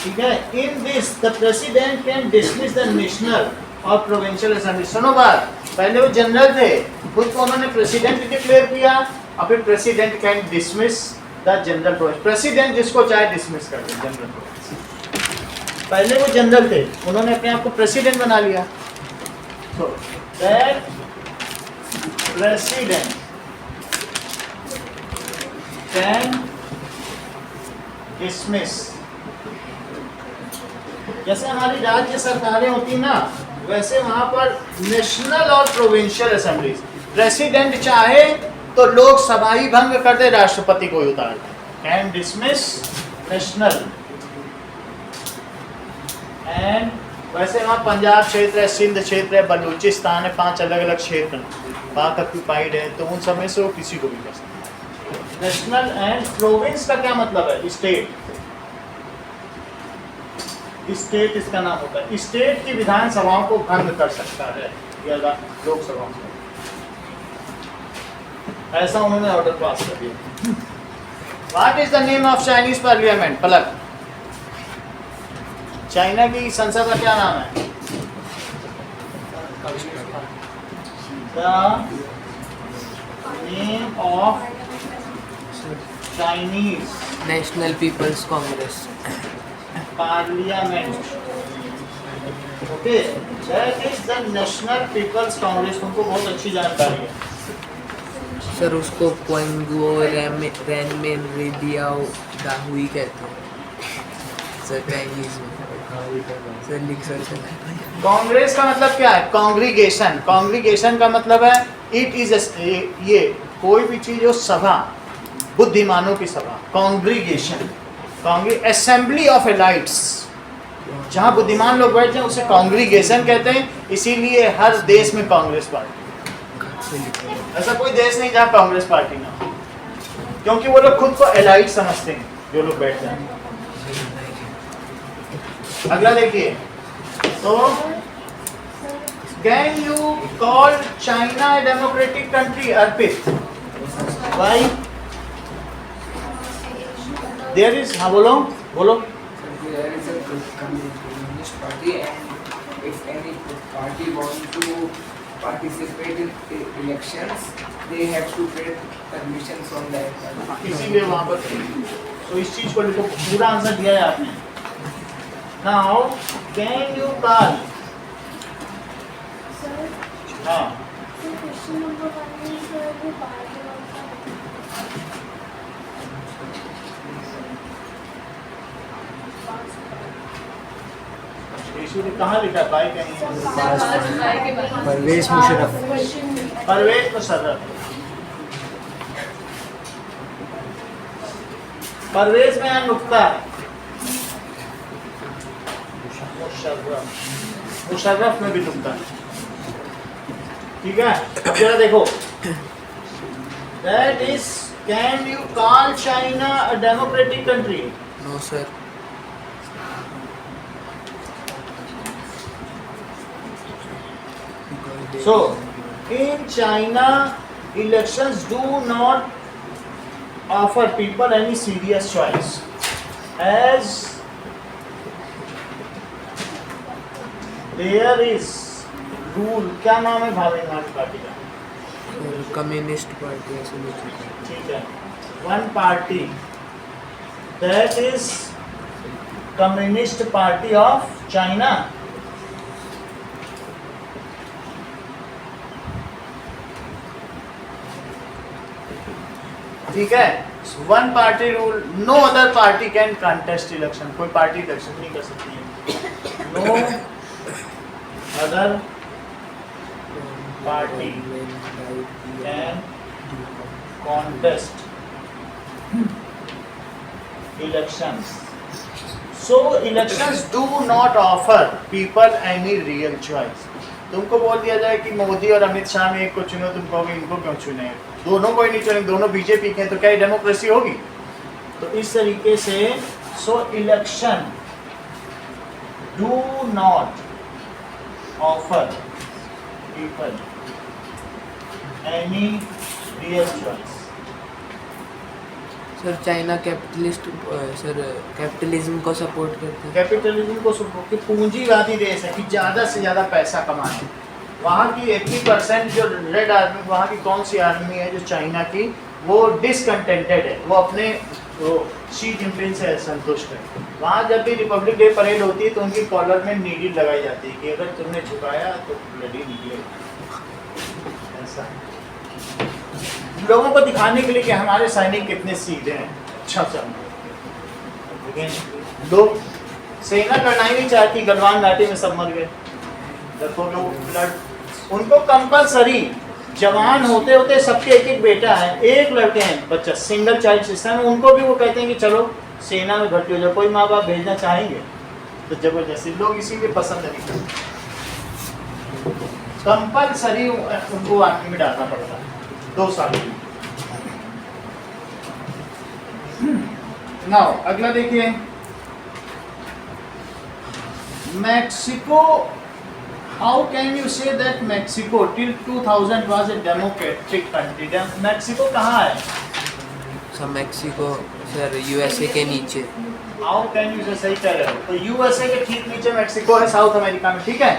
ठीक है। In this the president can dismiss the national और प्रोविंशियल असेंबली। सुनो बात, पहले वो जनरल थे, खुद को उन्होंने प्रेसिडेंट डिक्लेयर किया, और फिर president can dismiss the general province. President जिसको चाहे डिसमिस कर दे जनरल प्रोविंस। पहले वो जनरल थे, उन्होंने अपने आप को प्रेसिडेंट बना लिया। So that president can dismiss, जैसे हमारी राज्य सरकारें होती ना, वैसे वहां पर नेशनल और प्रोविंशियल असेंबलीज, प्रेसिडेंट चाहे तो लोकसभा ही भंग कर दे, राष्ट्रपति को ही उतार दे। कैन डिसमिस नेशनल एंड, वैसे वहाँ पंजाब क्षेत्र है, सिंध क्षेत्र है, बलूचिस्तान है, 5 अलग अलग क्षेत्र पाक ऑक्यूपाइड है, तो उन सब में से वो किसी को भी कर सकता है। नेशनल एंड प्रोविंस का क्या मतलब है? स्टेट। स्टेट इसका नाम होता है। स्टेट की विधानसभाओं को भंग कर सकता है या लोकसभा को, ऐसा उन्होंने ऑर्डर पास कर दिया। What is the name of Chinese parliament? Palak, China की संसद का क्या नाम है? The name of Chinese National People's Congress parliament, okay, that is the National People's Congress. तुमको बहुत अच्छी जानकारी है सर। उसको क्वेंगो रेनमेन रेडियाओ दाहुई कहते हैं सर, चाइनीज में। सर लिख सकते हैं। कांग्रेस का मतलब क्या है? कांग्रीगेशन। कांग्रीगेशन का मतलब है इट इज, ये कोई भी चीज हो, सभा, बुद्धिमानों की सभा, कांग्रीगेशन। असेंबली ऑफ एलाइट्स, जहाँ बुद्धिमान लोग बैठ जाए उसे कांग्रीगेशन कहते हैं। इसीलिए हर देश में कांग्रेस पार्टी, ऐसा कोई देश नहीं जहाँ कांग्रेस पार्टी ना हो, क्योंकि वो लोग खुद को एलाइट समझते हैं जो लोग बैठ जाए। अगला देखिए, तो can you call China a democratic country? Arpit, भाई देयर इज, हाँ बोलो बोलो। There is a communist party, and if any party wants to participate in elections, they have to get permission from that party. इसीलिए वहाँ पर, तो इस चीज को लिखो, पूरा आंसर दिया है आपने। नाउ कैन यू कॉल, हाँ, question number 1 is the party of कहाँ लिखा है? भाई कहीं परवेज मुशर्रफ। परवेज मुशर्रफ। परवेज में यहाँ नुक्ता है, मुशर्रफ, मुशर्रफ में भी नुक्ता है, ठीक है। अब जरा देखो, that is, can you call China a democratic country? No sir. So, in China, elections do not offer people any serious choice, as there is rule। क्या नाम है भावेन हमारी पार्टी का? कम्युनिस्ट पार्टी ऐसे लिखा है। ठीक है, one party That is Communist Party of China. ठीक है, one party rule, no other party can contest election, कोई पार्टी इलेक्शन नहीं कर सकती है, no other party can contest elections. So elections do not offer people any real choice. तुमको बोल दिया जाए कि मोदी और अमित शाह में एक को चुनो, तुम कहोगे इनको क्यों चुने, दोनों को ही नहीं चुने, दोनों बीजेपी के हैं, तो क्या ये डेमोक्रेसी होगी? तो इस तरीके से so election do not offer people any real choice. Sir China capitalist sir capitalism को सपोर्ट करते हैं. कैपिटलिज्म को सपोर्ट की पूंजीवादी देश है कि ज़्यादा से ज़्यादा पैसा कमाए. वहाँ की 80% जो रेड आर्मी, वहाँ की कौन सी आर्मी है जो चाइना की, वो डिसकंटेंटेड है, वो अपने शी जिनपिंग से संतुष्ट है. वहाँ जब भी रिपब्लिक डे परेड होती है तो उनकी कॉलर में नीडल लगाई जाती है कि अगर तुमने झुकाया तो ब्लड ही निकलेगा. ऐसा लोगों को दिखाने के लिए कि हमारे सैनिक कितने सीधे हैं. अच्छा चल, लेकिन लोग सेना करना ही नहीं चाहती. गलवान घाटी में सब मर गए, देखो लोग ब्लड. उनको कंपलसरी जवान होते होते सबके एक एक बेटा है, एक लड़के हैं बच्चा, सिंगल चाइल्ड सिस्टम है. उनको भी वो कहते हैं कि चलो सेना में भर्ती हो जाओ. कोई माँ बाप भेजना चाहेंगे तो जबरदस्ती, लोग इसीलिए पसंद नहीं करते. कंपलसरी उनको आर्मी में डालना पड़ता है 2 साल के लिए. नाउ अगला देखिए, Mexico. How can you say that Mexico till 2000 was a democratic country? Mexico कहाँ है? सर मैक्सिको सर यूएसए के नीचे. हाउ कैन यू से, सही कह रहे हो, तो यूएसए के ठीक नीचे मैक्सिको है, साउथ अमेरिका में. ठीक है,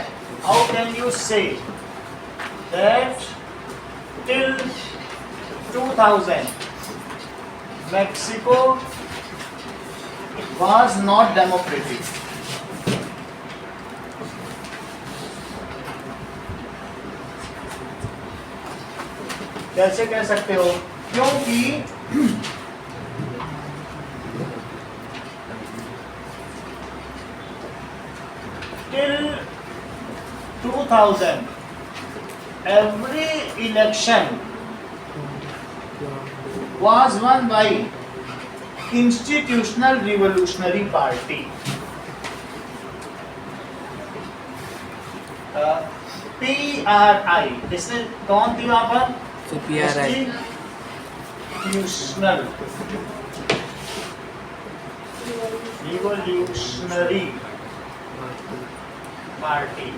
how can you say that till 2000 Mexico was not democratic? कैसे कह सकते हो? क्योंकि till 2000 every election was won by Institutional Revolutionary Party. PRI. इसमें कौन थी वहाँ पर? तो PRI. Institutional Revolutionary Party.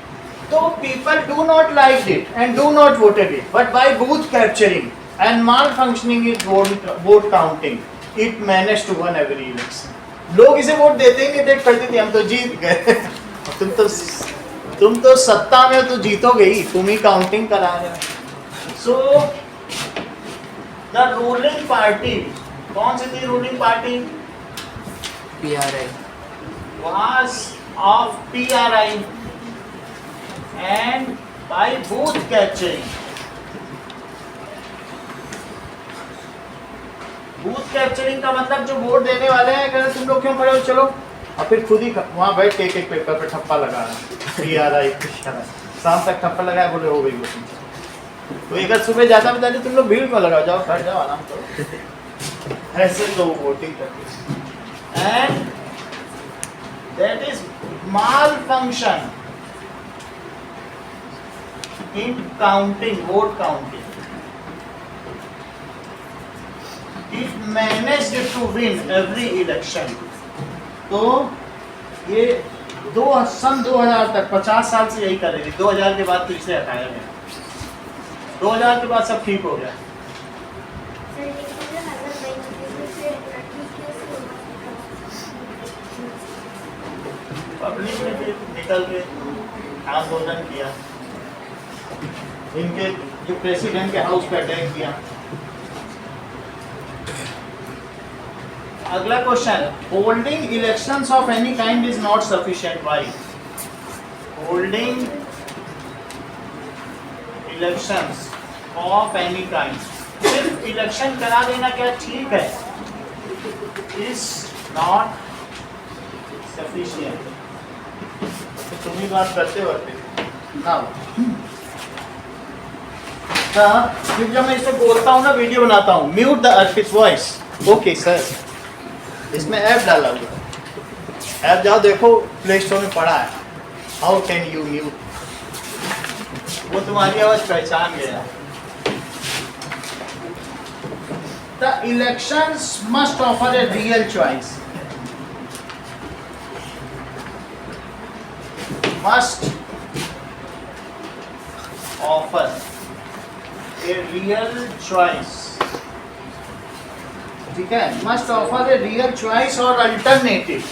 So people do not like it and do not voted it, but by booth capturing and malfunctioning is vote counting, it managed to win every election. लोग इसे vote देते ही नहीं, देख करते थे हम तो जीत गए. तुम तो सत्ता में तो जीतोगे ही, तुम ही काउंटिंग करा रहे हो. सो द रूलिंग पार्टी, कौन सी थी ruling party? PRI. was of PRI and by booth capturing. Booth capturing का मतलब जो वोट देने वाले हैं कहते तुम लोग क्यों खड़े हो, चलो, और फिर खुद ही वहाँ बैठ के एक पेपर पे ठप्पा लगा रहा है. PRI शाम तक ठप्पा लगाया, बोले हो गई वो. तो अगर सुबह ज़्यादा बता दे तुम लोग भीड़ में लगाओ, जाओ खड़े जाओ आराम करो. ऐसे तो वोटिंग करते हैं. And that is malfunction in counting, vote counting. It managed to win every election. तो ये सन 2000 तक 50 साल से यही कर रही थी. 2000 के बाद तो इसे हटाया गया. 2000 के बाद सब ठीक हो गया. पब्लिक ने फिर निकल के आंदोलन किया, इनके जो प्रेसिडेंट के हाउस पे अटैक किया. अगला question, holding elections of any kind is not sufficient, why? Holding elections of any kind, सिर्फ इलेक्शन करा देना क्या ठीक है? Is not sufficient. तो तुम ही बात करते होते ना। फिर जब मैं इसे बोलता हूँ ना, वीडियो बनाता हूँ, mute the Arpit voice. Okay sir, इसमें ऐप डाला हुआ, ऐप जाओ देखो, प्ले स्टोर में पड़ा है, हाउ कैन यू म्यूट। वो तुम्हारी आवाज पहचान गया। The elections must offer a real choice, must offer a real choice, ठीक है, must offer a real choice और अल्टरनेटिव।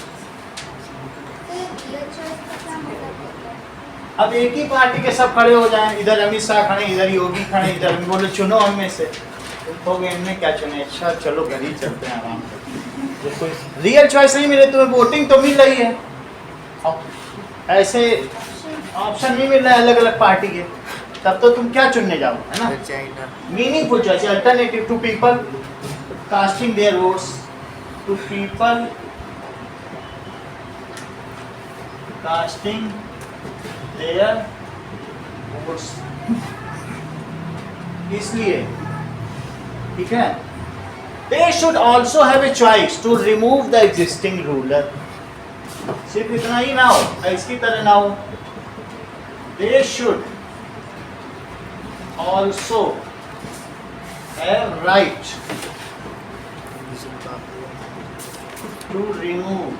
अब एक ही पार्टी के सब खड़े हो जाएं, इधर अमित शाह खड़े, इधर योगी खड़े, इधर बोले चुनो हम में से, तो इनमें क्या चुने? अच्छा चलो घर ही चलते हैं आराम से। कोई रियल चॉइस नहीं मिले, तुम्हें वोटिंग तो मिल रही है, ऐसे ऑप्शन नहीं मिल रहा है अलग अलग पार्टी के, तब तो तुम क्या चुनने जाओ, है ना? Meaningful choice, alternative to people casting their votes, to people casting their votes. इसलिए ठीक है, they should also have a choice to remove the existing ruler. सिर्फ इतना ही ना हो, इसकी तरह ना हो, they should also have right to remove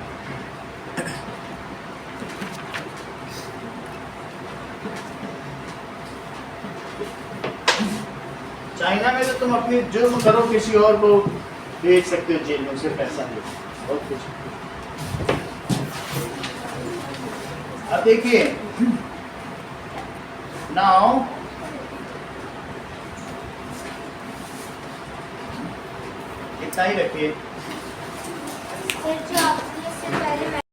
China में तो तुम अपनी जुर्म करो, किसी और को भेज सकते हो जेल में, उसे पैसा दो, बहुत कुछ। अब देखिए, नाउ इतना ही रखिए। सर जो आपने इससे पहले